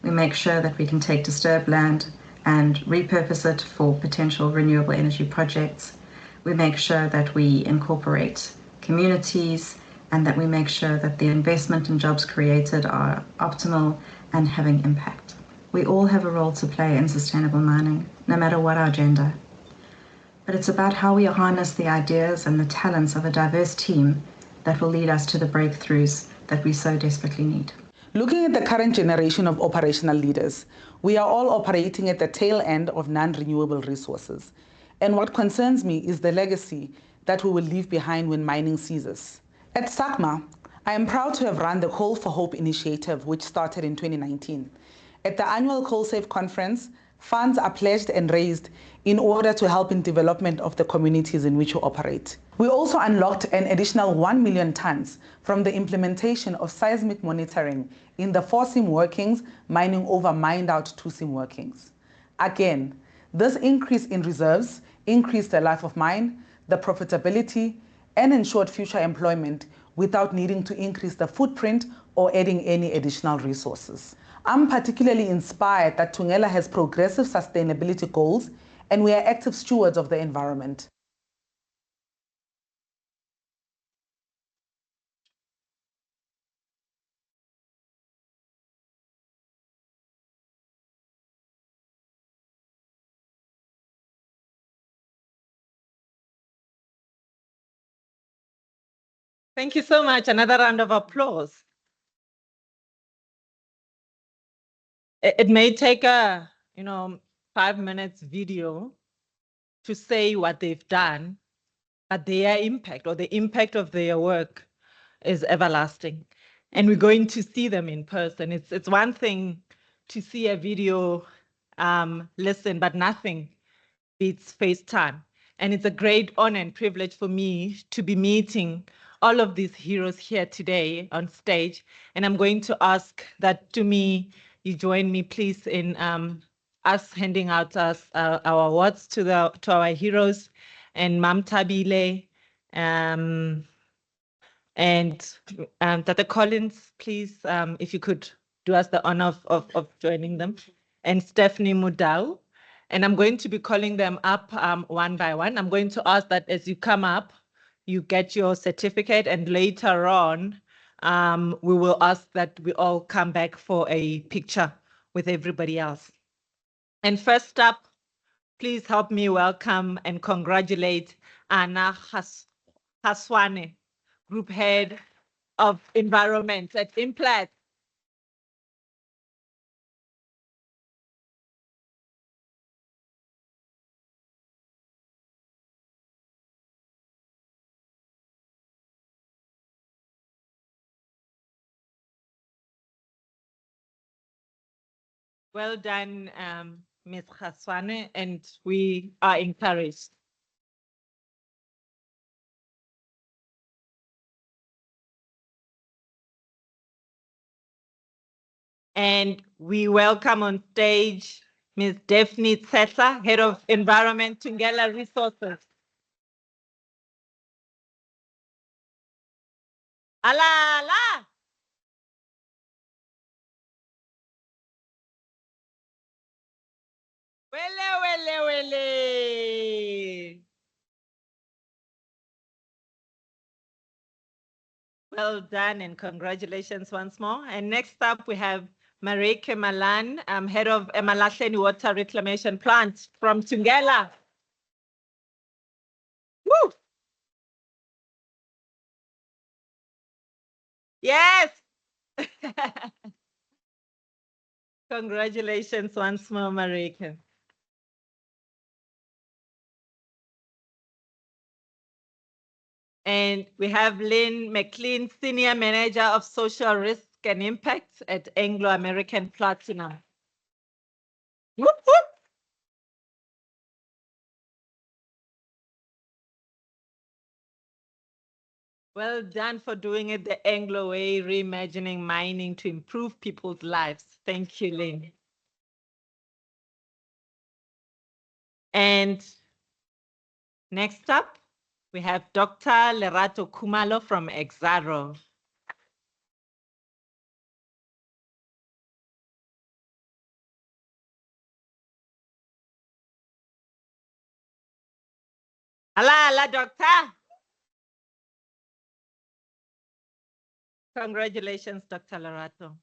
We make sure that we can take disturbed land and repurpose it for potential renewable energy projects. We make sure that we incorporate communities and that we make sure that the investment and jobs created are optimal and having impact. We all have a role to play in sustainable mining, no matter what our gender. But it's about how we harness the ideas and the talents of a diverse team that will lead us to the breakthroughs that we so desperately need. Looking at the current generation of operational leaders, we are all operating at the tail end of non-renewable resources. And what concerns me is the legacy that we will leave behind when mining ceases. At SACMA, I am proud to have run the Coal for Hope initiative, which started in 2019. At the annual Coal Safe conference, funds are pledged and raised in order to help in development of the communities in which we operate. We also unlocked an additional 1 million tons from the implementation of seismic monitoring in the 4 seam workings mining over mined out 2 seam workings. Again, this increase in reserves increased the life of mine, the profitability, and ensured future employment without needing to increase the footprint or adding any additional resources. I'm particularly inspired that Thungela has progressive sustainability goals and we are active stewards of the environment. Thank you so much. Another round of applause. It may take a 5 minutes video to say what they've done, but their impact or the impact of their work is everlasting. And we're going to see them in person. It's one thing to see a video, listen, but nothing beats FaceTime. And it's a great honor and privilege for me to be meeting all of these heroes here today on stage. And I'm going to ask that to me, you join me please in us handing out our awards to our heroes, and Mam Tabile, and Tata Collins, please, if you could do us the honor of joining them, and Stephanie Mudau. And I'm going to be calling them up one by one. I'm going to ask that as you come up, you get your certificate, and later on, we will ask that we all come back for a picture with everybody else. And first up, please help me welcome and congratulate Anna Haswane, Group Head of Environment at Implat. Well done, Ms. Haswane, and we are encouraged. And we welcome on stage Ms. Daphne Tsesa, Head of Environment, Thungela Resources. Ala, ala. Wele, wele, wele. Well done and congratulations once more. And next up we have Marike Malan, head of Emalahleni Water Reclamation Plant from Tungela. Woo! Yes! Congratulations once more, Marike. And we have Lynn McLean, Senior Manager of Social Risk and Impact at Anglo American Platinum. Whoop, whoop. Well done for doing it the Anglo way, reimagining mining to improve people's lives. Thank you, Lynn. And next up, we have Dr. Lerato Kumalo from Exaro. Hala, doctor. Congratulations, Dr. Lerato.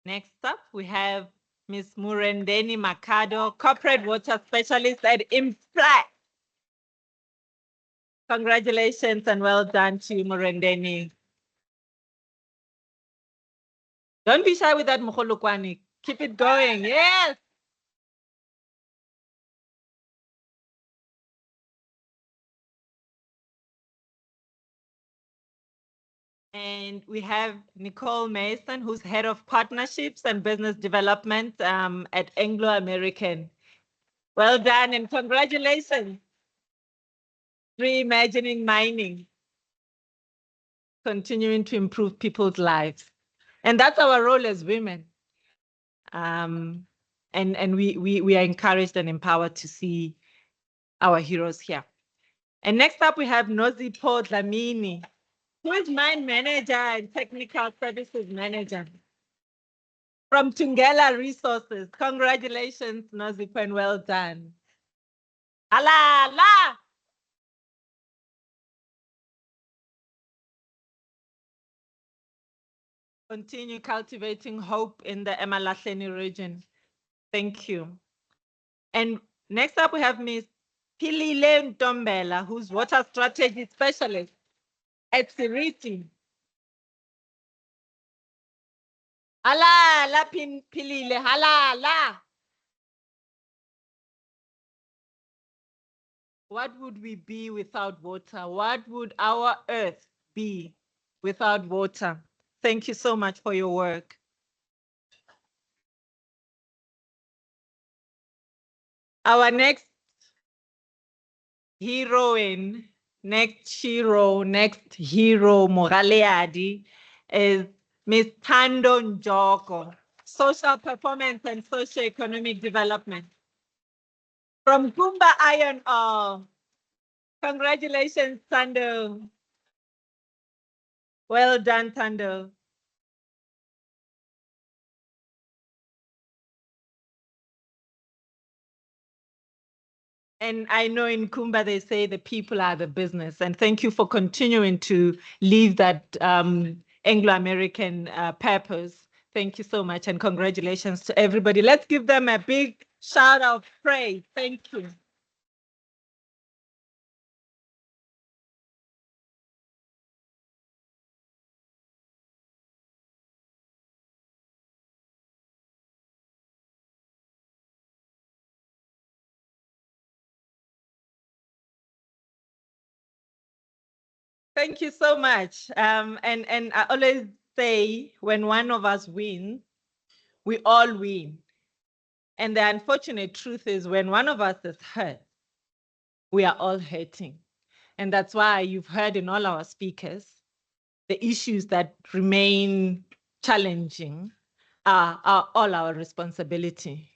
Next up, we have Ms. Murendeni Makado, Corporate Water Specialist at Implat. Congratulations and well done to you, Murendeni. Don't be shy with that, Mokolokwani. Keep it going, yes. And we have Nicole Mason, who's Head of Partnerships and Business Development at Anglo American. Well done and congratulations. Reimagining mining, continuing to improve people's lives. And that's our role as women. And we are encouraged and empowered to see our heroes here. And next up, we have Nozipo Dlamini, who is Mine Manager and Technical Services Manager from Tungela Resources. Congratulations, Nozipo, and well done. Ala, ala. Continue cultivating hope in the Emalahleni region. Thank you. And next up, we have Ms. Pilile Ntombela, who's Water Strategy Specialist at Siriti. Ala, la Pilile, ala, la. What would we be without water? What would our earth be without water? Thank you so much for your work. Our next heroine, next hero Moraleadi is Ms. Tando Njoko, Social Performance and Socio-Economic Development. From Kumba Iron Ore. Congratulations, Tando. Well done, Tando. And I know in Kumba, they say the people are the business. And thank you for continuing to leave that Anglo-American purpose. Thank you so much. And congratulations to everybody. Let's give them a big shout of praise. Thank you. Thank you so much. And I always say when one of us wins, we all win. And the unfortunate truth is when one of us is hurt, we are all hurting. And that's why you've heard in all our speakers, the issues that remain challenging are all our responsibility.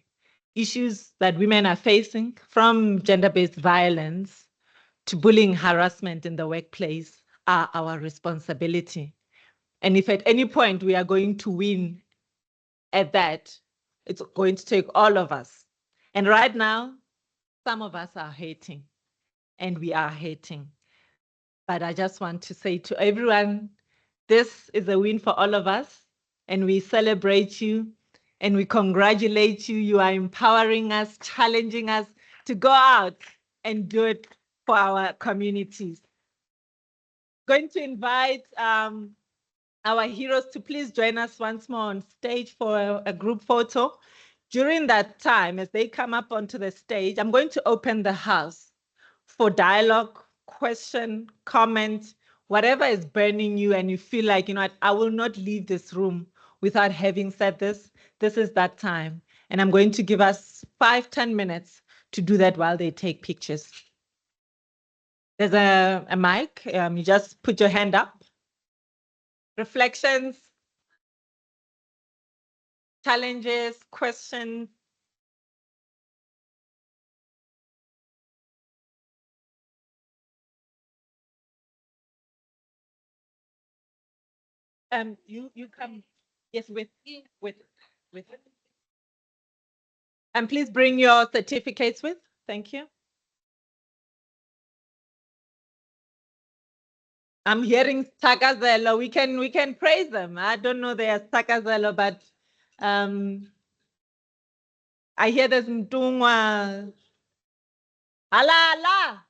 Issues that women are facing, from gender-based violence to bullying, harassment in the workplace, are our responsibility. And if at any point we are going to win at that, It's going to take all of us. And right now, some of us are hating, and we are hating. But I just want to say to everyone, this is a win for all of us, and we celebrate you, and we congratulate you. You are empowering us, challenging us to go out and do it for our communities. Going to invite our heroes to please join us once more on stage for a group photo. During that time, as they come up onto the stage, I'm going to open the house for dialogue, question, comment, whatever is burning you and you feel like, you know what, I will not leave this room without having said this. This is that time. And I'm going to give us 5-10 minutes to do that while they take pictures. There's a mic. You just put your hand up. Reflections, challenges, questions. You come, yes, with. And please bring your certificates with. Thank you. I'm hearing Takazelo. We can praise them. I don't know there's Takazelo, but I hear there's Mtungwa. Ala.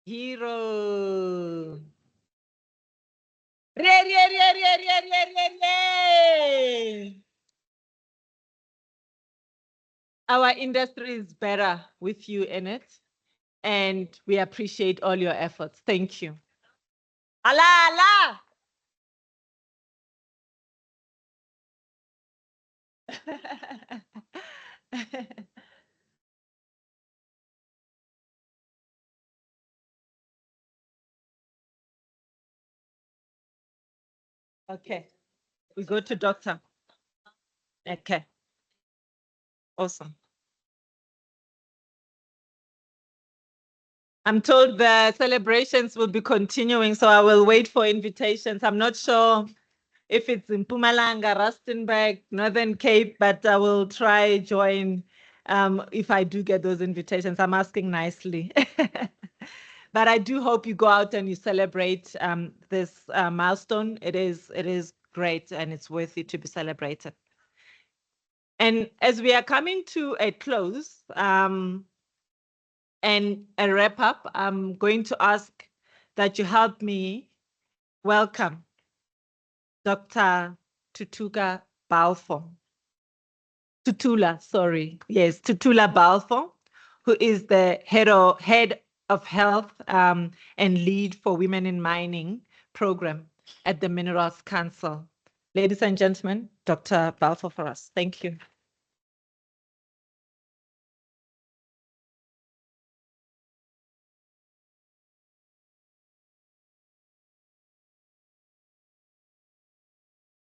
Hero. Re. Our industry is better with you in it, and we appreciate all your efforts. Thank you. Ala. Okay, we go to doctor. Okay, awesome. I'm told the celebrations will be continuing, so I will wait for invitations. I'm not sure if it's in Mpumalanga, Rustenburg, Northern Cape, but I will try join if I do get those invitations. I'm asking nicely. But I do hope you go out and you celebrate this milestone. It is great, and it's worthy to be celebrated. And as we are coming to a close, and a wrap up, I'm going to ask that you help me welcome Dr. Tutula Balfour. Yes, Tutula Balfour, who is the head of health and lead for Women in Mining program at the Minerals Council. Ladies and gentlemen, Dr. Balfour for us. Thank you.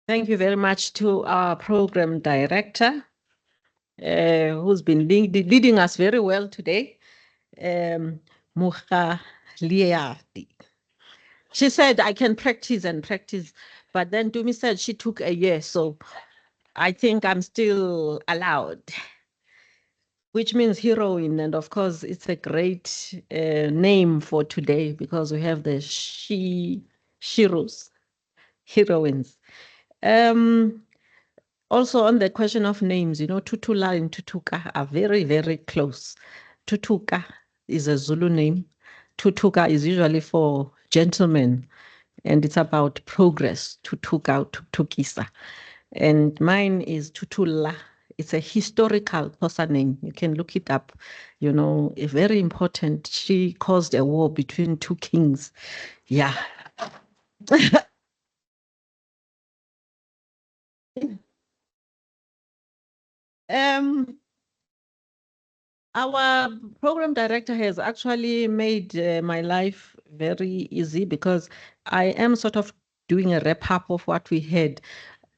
Thank you very much to our program director, who's been leading us very well today, Mukha Liati. She said, I can practice and practice, but then Dumi said she took a year, so I think I'm still allowed, which means heroine. And of course, it's a great name for today because we have the Shiros, heroines. Also on the question of names, you know, Tutula and Tutuka are very, very close. Tutuka is a Zulu name. Tutuka is usually for gentlemen, and it's about progress. Tutuka, Tutukisa. And mine is Tutula. It's a historical person name. You can look it up. You know, a very important. She caused a war between two kings. Yeah. Our program director has actually made my life very easy because I am sort of doing a wrap up of what we had.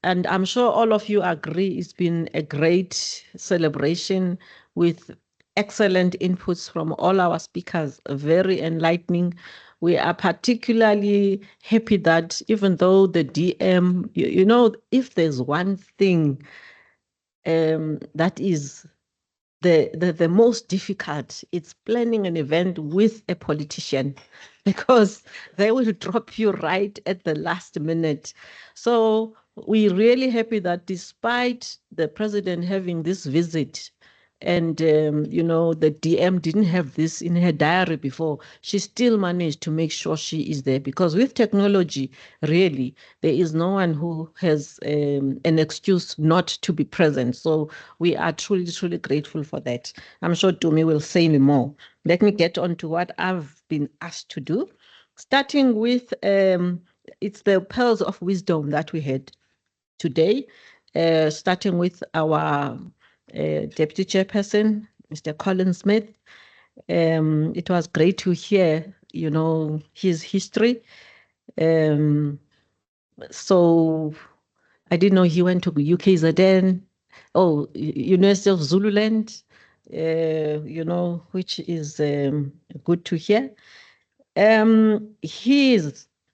And I'm sure all of you agree it's been a great celebration with excellent inputs from all our speakers, very enlightening. We are particularly happy that even though the DM, you know, if there's one thing that is the most difficult, it's planning an event with a politician because they will drop you right at the last minute. So we're really happy that despite the president having this visit, and you know, the DM didn't have this in her diary before, she still managed to make sure she is there, because with technology, really, there is no one who has an excuse not to be present. So we are truly, truly grateful for that. I'm sure Tumi will say more. Let me get on to what I've been asked to do, starting with it's the pearls of wisdom that we had today, starting with our Deputy Chairperson, Mr. Colin Smith. It was great to hear, you know, his history. So I didn't know he went to UKZN, University of Zululand, you know, which is good to hear.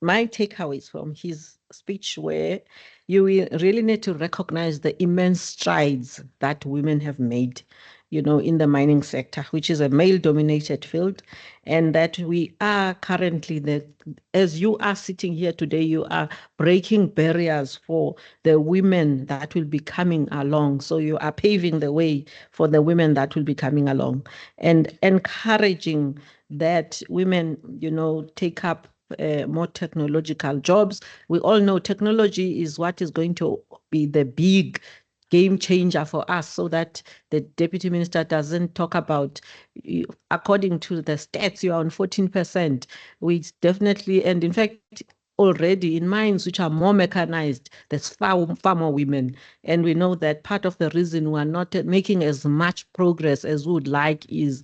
My takeaways from his speech were, you really need to recognize the immense strides that women have made, you know, in the mining sector, which is a male-dominated field, and that we are currently, as you are sitting here today, you are breaking barriers for the women that will be coming along. So you are paving the way for the women that will be coming along, and encouraging that women, you know, take up more technological jobs. We all know technology is what is going to be the big game changer for us, so that the deputy minister doesn't talk about, according to the stats, you are on 14%. We definitely, and in fact, already in mines which are more mechanized, there's far more women. And we know that part of the reason we are not making as much progress as we would like is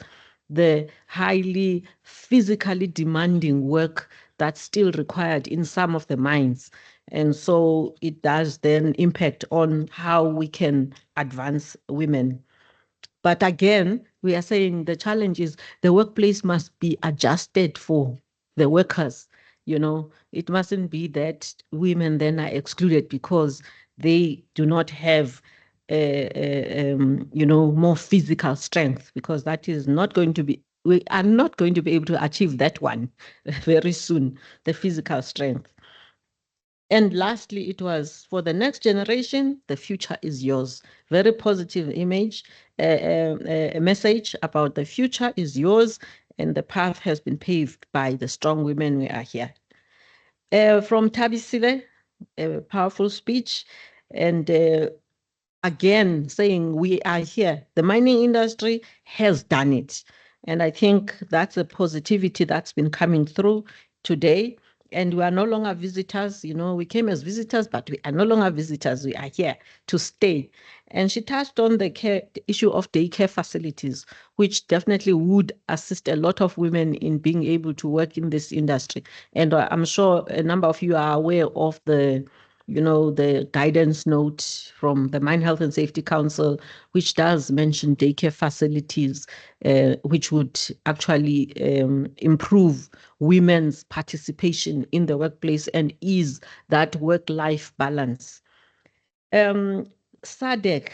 the highly physically demanding work that's still required in some of the mines. And so it does then impact on how we can advance women. But again, we are saying the challenge is the workplace must be adjusted for the workers. You know, it mustn't be that women then are excluded because they do not have, you know, more physical strength, because that is not going to be, we are not going to be able to achieve that one very soon, the physical strength. And lastly, it was for the next generation, the future is yours. Very positive image, a message about the future is yours, and the path has been paved by the strong women we are here. From Tabisile, a powerful speech, and again saying we are here. The mining industry has done it. And I think that's a positivity that's been coming through today. And we are no longer visitors. You know, we came as visitors, but we are no longer visitors. We are here to stay. And she touched on the issue of daycare facilities, which definitely would assist a lot of women in being able to work in this industry. And I'm sure a number of you are aware of the, you know, the guidance note from the Mine Health and Safety Council, which does mention daycare facilities, which would actually improve women's participation in the workplace and ease that work-life balance. SADC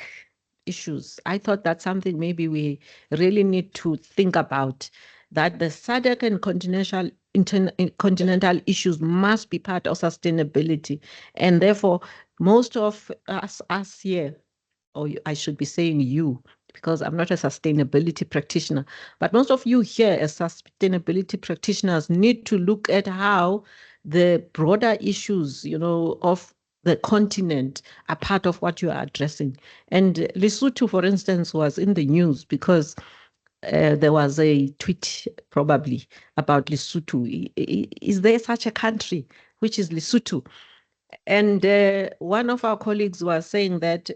issues. I thought that's something maybe we really need to think about, that the SADC and continental issues must be part of sustainability. And therefore, most of us here, or I should be saying you, because I'm not a sustainability practitioner, but most of you here as sustainability practitioners need to look at how the broader issues, you know, of the continent are part of what you are addressing. And Lesotho, for instance, was in the news because there was a tweet probably about Lesotho. Is there such a country which is Lesotho? And one of our colleagues was saying that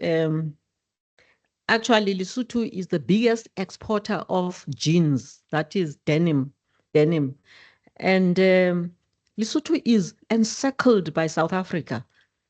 actually Lesotho is the biggest exporter of jeans, that is denim. And Lesotho is encircled by South Africa.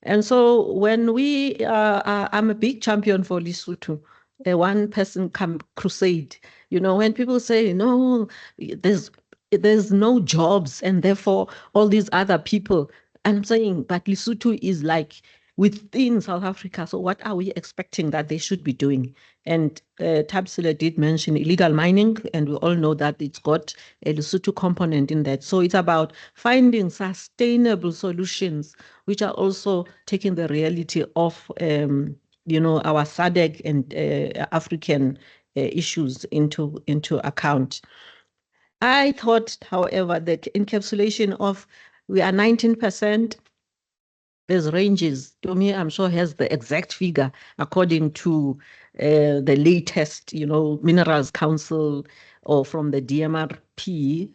And so when I'm a big champion for Lesotho, a one-person crusade. You know, when people say, no, there's no jobs and therefore all these other people, I'm saying, but Lesotho is like within South Africa. So what are we expecting that they should be doing? And Tabsila did mention illegal mining, and we all know that it's got a Lesotho component in that. So it's about finding sustainable solutions, which are also taking the reality of, you know, our SADC and African issues into account. I thought, however, that encapsulation of we are 19%. There's ranges. Tomi, I'm sure, has the exact figure according to the latest, you know, Minerals Council or from the DMRP,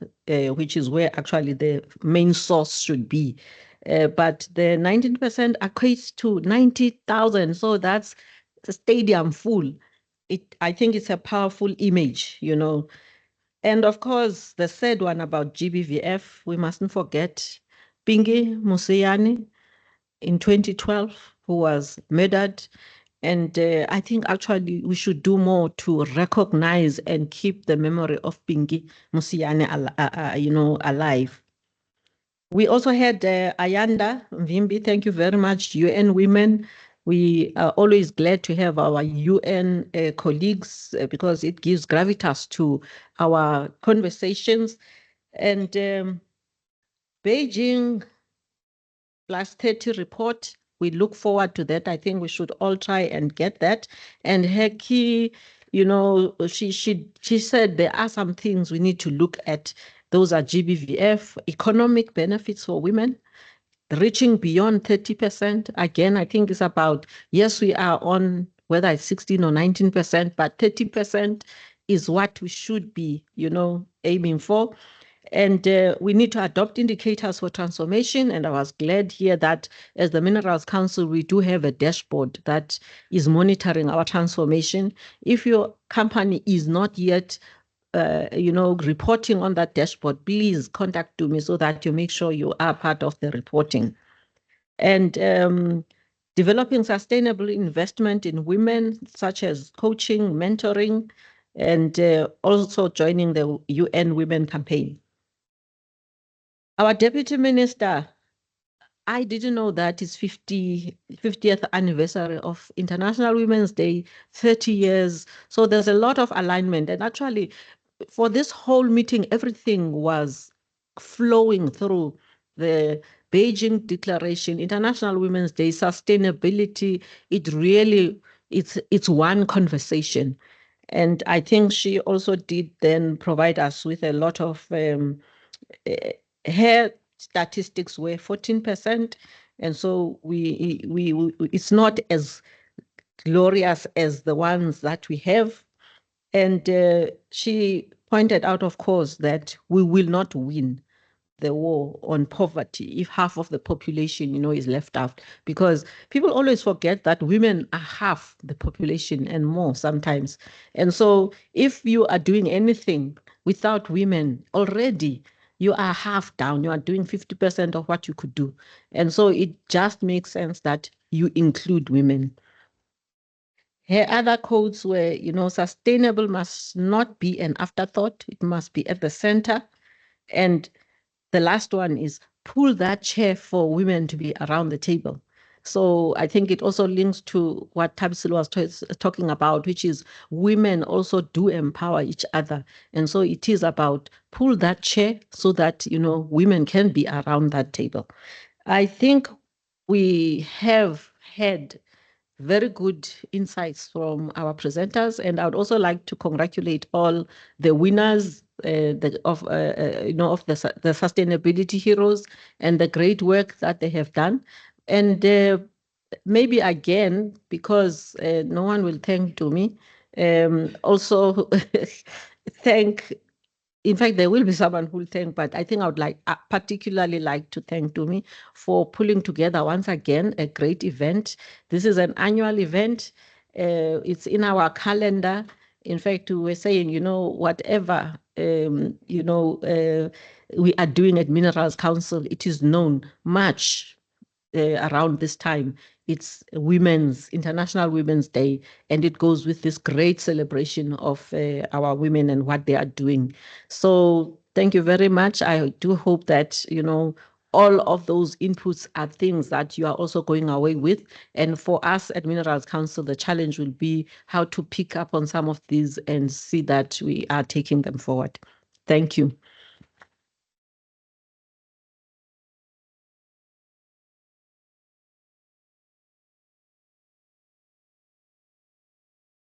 which is where actually the main source should be. But the 19% equates to 90,000. So that's a stadium full. I think it's a powerful image, you know. And of course, the third one about GBVF, we mustn't forget Pingi Museyani in 2012 who was murdered. And I think actually we should do more to recognize and keep the memory of Pingi Museyani, you know, alive. We also had Ayanda Mvimbi. Thank you very much, UN Women. We are always glad to have our UN colleagues because it gives gravitas to our conversations. And Beijing plus 30 report, we look forward to that. I think we should all try and get that. And Heki, you know, she said there are some things we need to look at. Those are GBVF, economic benefits for women, reaching beyond 30%. Again, I think it's about, yes, we are on whether it's 16 or 19%, but 30% is what we should be, you know, aiming for. And we need to adopt indicators for transformation. And I was glad here that as the Minerals Council, we do have a dashboard that is monitoring our transformation. If your company is not yet you know, reporting on that dashboard, please contact me so that you make sure you are part of the reporting. And developing sustainable investment in women, such as coaching, mentoring, and also joining the UN Women Campaign. Our Deputy Minister, I didn't know that it's 50th anniversary of International Women's Day, 30 years. So there's a lot of alignment. And actually, for this whole meeting, everything was flowing through the Beijing Declaration, International Women's Day, sustainability. It really, it's one conversation. And I think she also did then provide us with a lot of her statistics were 14%. And so we it's not as glorious as the ones that we have. And she pointed out, of course, that we will not win the war on poverty if half of the population, you know, is left out. Because people always forget that women are half the population and more sometimes. And so if you are doing anything without women already, you are half down. You are doing 50% of what you could do. And so it just makes sense that you include women. Her other codes were, you know, sustainable must not be an afterthought. It must be at the center. And the last one is pull that chair for women to be around the table. So I think it also links to what Tabsil was talking about, which is women also do empower each other. And so it is about pull that chair so that, you know, women can be around that table. I think we have had very good insights from our presenters, and I would also like to congratulate all the winners of the sustainability heroes and the great work that they have done. And maybe again, because no one will thank me, also thank. In fact, there will be someone who will thank, but I think I would particularly like to thank Tumi for pulling together once again a great event. This is an annual event. It's in our calendar. In fact, we were saying, you know, whatever, you know, we are doing at Minerals Council, it is known March around this time. It's International Women's Day, and it goes with this great celebration of our women and what they are doing. So thank you very much. I do hope that, all of those inputs are things that you are also going away with. And for us at Minerals Council, the challenge will be how to pick up on some of these and see that we are taking them forward. Thank you.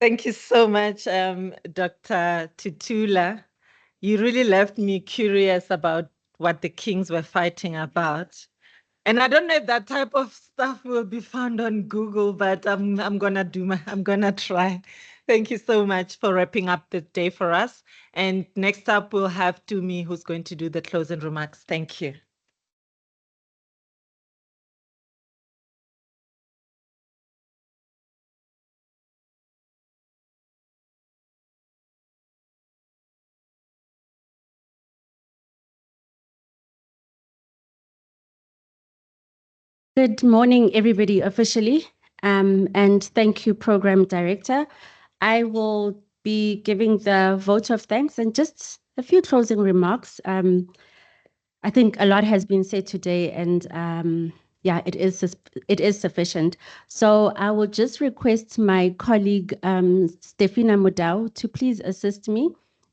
Thank you so much, Dr. Tutula. You really left me curious about what the kings were fighting about. And I don't know if that type of stuff will be found on Google, but I'm gonna try. Thank you so much for wrapping up the day for us. And next up, we'll have Tumi, who's going to do the closing remarks. Thank you. Good morning, everybody, officially, and thank you, Program Director. I will be giving the vote of thanks and just a few closing remarks. I think a lot has been said today, and yeah, it is sufficient. So I will just request my colleague, Stefina Mudau, to please assist me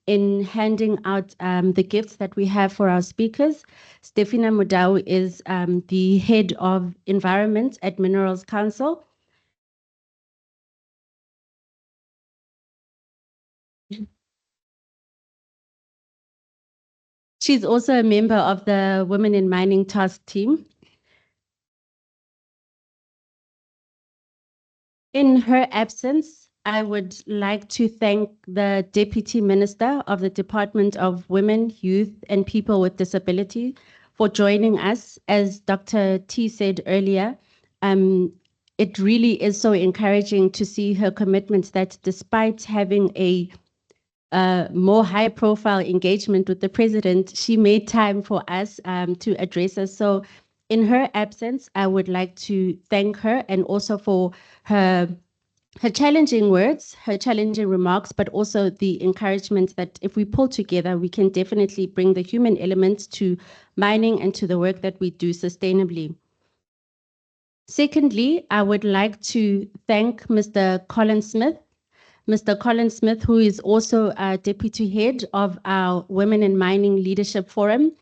in handing out the gifts that we have for our speakers. Stefina Mudau is the head of environment at Minerals Council. She's also a member of the Women in Mining Task Team. In her absence, I would like to thank the Deputy Minister of the Department of Women, Youth and People with Disability for joining us. As Dr. T said earlier, it really is so encouraging to see her commitment that despite having a more high-profile engagement with the president, she made time for us to address us. So in her absence, I would like to thank her and also for her challenging words, her challenging remarks, but also the encouragement that if we pull together, we can definitely bring the human elements to mining and to the work that we do sustainably. Secondly, I would like to thank Mr. Colin Smith. Mr. Colin Smith, who is also deputy head of our Women in Mining Leadership Forum,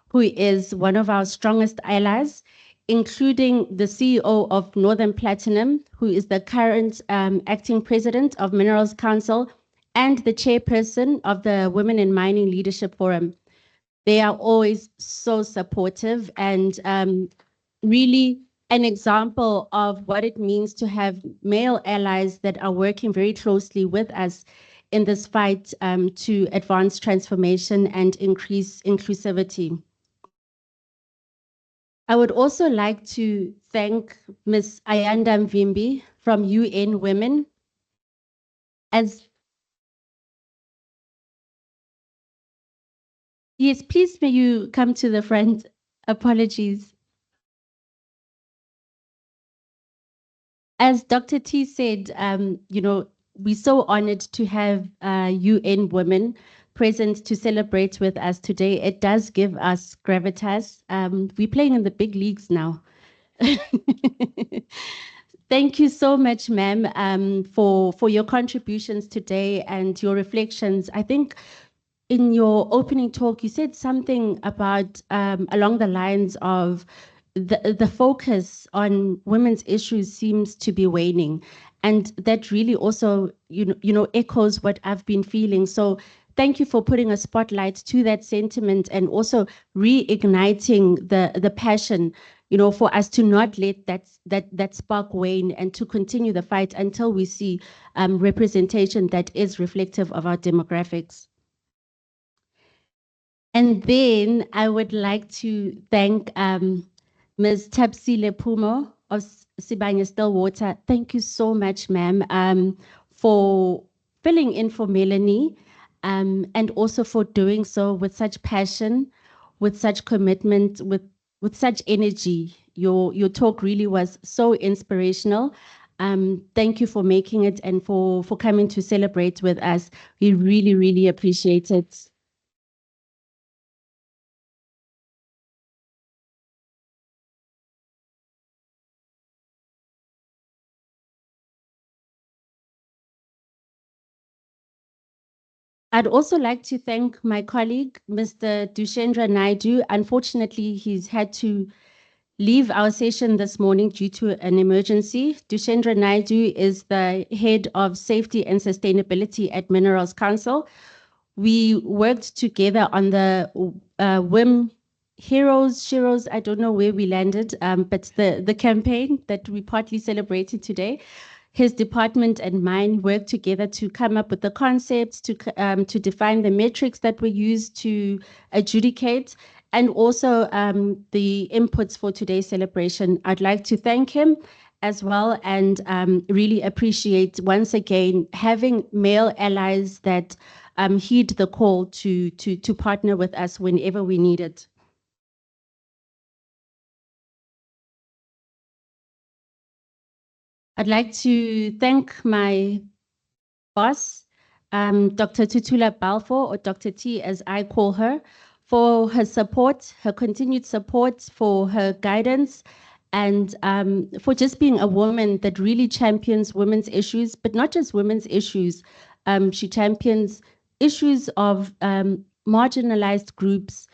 who is one of our strongest allies, including the CEO of Northern Platinum, who is the current acting president of Minerals Council, and the chairperson of the Women in Mining Leadership Forum. They are always so supportive and really an example of what it means to have male allies that are working very closely with us in this fight to advance transformation and increase inclusivity. I would also like to thank Ms. Ayanda Mvimbi from UN Women. Yes, please may you come to the front. Apologies. As Dr. T said, we're so honored to have UN Women present to celebrate with us today. It does give us gravitas. We're playing in the big leagues now. Thank you so much, ma'am, for your contributions today and your reflections. I think in your opening talk, you said something about along the lines of the focus on women's issues seems to be waning, and that really also echoes what I've been feeling. So thank you for putting a spotlight to that sentiment and also reigniting the passion, for us to not let that spark wane and to continue the fight until we see representation that is reflective of our demographics. And then I would like to thank Ms. Tapsile Pumo of Sibanye Stillwater. Thank you so much, ma'am, for filling in for Melanie and also for doing so with such passion, with such commitment, with such energy. your talk really was so inspirational. Thank you for making it and for coming to celebrate with us. We really, really appreciate it. I'd also like to thank my colleague, Mr. Dushendra Naidu. Unfortunately, he's had to leave our session this morning due to an emergency. Dushendra Naidu is the head of safety and sustainability at Minerals Council. We worked together on the WIM Heroes, I don't know where we landed, but the campaign that we partly celebrated today. His department and mine worked together to come up with the concepts, to define the metrics that were used to adjudicate, and also the inputs for today's celebration. I'd like to thank him as well and really appreciate once again having male allies that heed the call to partner with us whenever we need it. I'd like to thank my boss, Dr. Tutula Balfour, or Dr. T as I call her, for her support, her continued support, for her guidance, and for just being a woman that really champions women's issues, but not just women's issues. She champions issues of marginalized groups,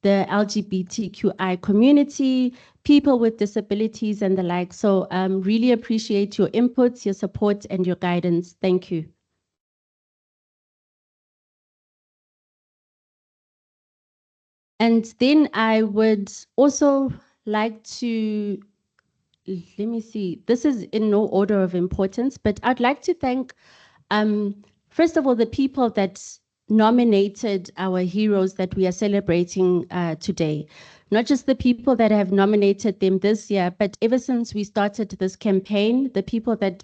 the LGBTQI community, people with disabilities and the like. So really appreciate your inputs, your support, and your guidance. Thank you. And then I would also like to, let me see, this is in no order of importance, but I'd like to thank, first of all, the people that nominated our heroes that we are celebrating today. Not just the people that have nominated them this year, but ever since we started this campaign, the people that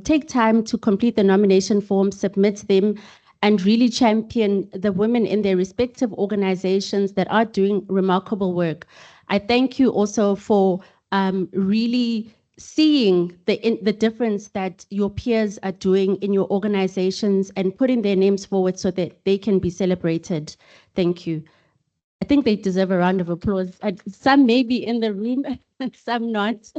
take time to complete the nomination form, submit them, and really champion the women in their respective organizations that are doing remarkable work. I thank you also for really seeing the difference that your peers are doing in your organizations and putting their names forward so that they can be celebrated. Thank you. I think they deserve a round of applause. Some may be in the room, some not.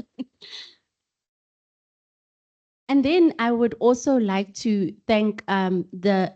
And then I would also like to thank the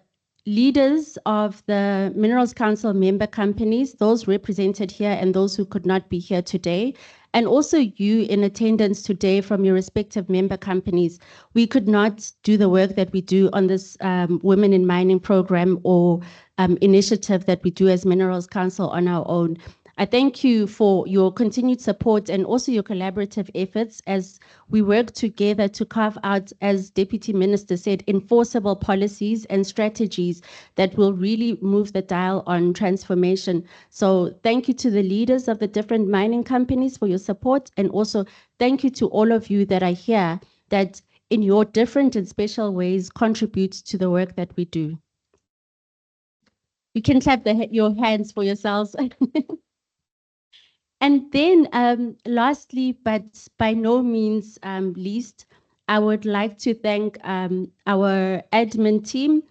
leaders of the Minerals Council member companies, those represented here and those who could not be here today, and also you in attendance today from your respective member companies. We could not do the work that we do on this Women in Mining program or initiative that we do as Minerals Council on our own. I thank you for your continued support and also your collaborative efforts as we work together to carve out, as Deputy Minister said, enforceable policies and strategies that will really move the dial on transformation. So thank you to the leaders of the different mining companies for your support, and also thank you to all of you that are here that in your different and special ways contribute to the work that we do. You can clap your hands for yourselves. And then lastly, but by no means least, I would like to thank our admin team,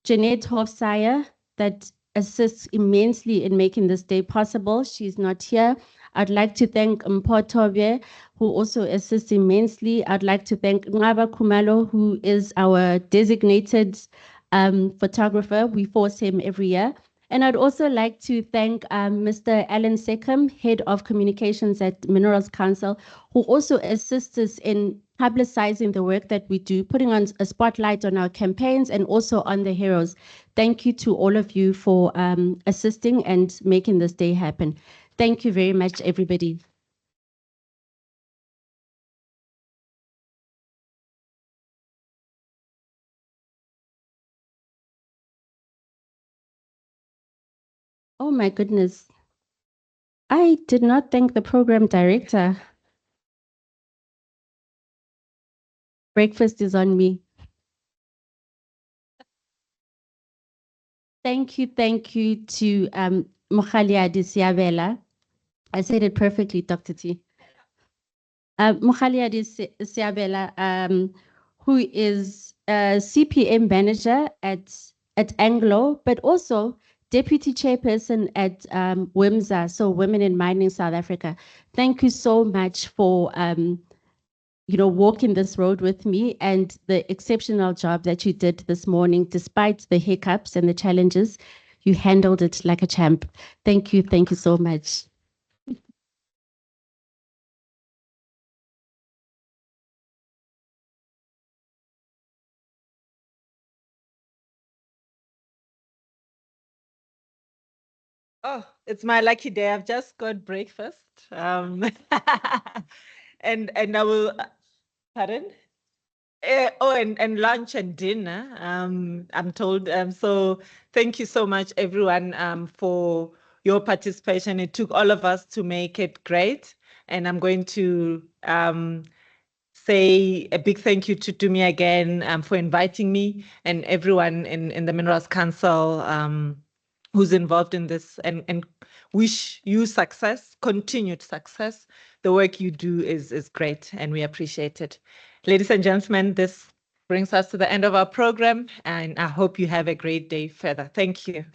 Jeanette Hofsayer, that assists immensely in making this day possible. She's not here. I'd like to thank Mpotobye, who also assists immensely. I'd like to thank Ngaba Kumalo, who is our designated photographer. We force him every year. And I'd also like to thank Mr. Alan Seckham, Head of Communications at Minerals Council, who also assists us in publicizing the work that we do, putting on a spotlight on our campaigns and also on the heroes. Thank you to all of you for assisting and making this day happen. Thank you very much, everybody. Oh my goodness. I did not thank the program director. Breakfast is on me. Thank you to Mokhaliadi Siabela. I said it perfectly, Dr. T. Mokgaliadi Siabela, who is a CPM manager at Anglo, but also deputy chairperson at WIMSA, so Women in Mining South Africa. Thank you so much for walking this road with me and the exceptional job that you did this morning, despite the hiccups and the challenges. You handled it like a champ. Thank you so much. Oh, it's my lucky day. I've just got breakfast. And I will, pardon? And lunch and dinner, I'm told. So thank you so much, everyone, for your participation. It took all of us to make it great. And I'm going to say a big thank you to Tumi again for inviting me and everyone in the Minerals Council who's involved in this, and wish you success, continued success. The work you do is great and we appreciate it. Ladies and gentlemen, this brings us to the end of our program, and I hope you have a great day further. Thank you.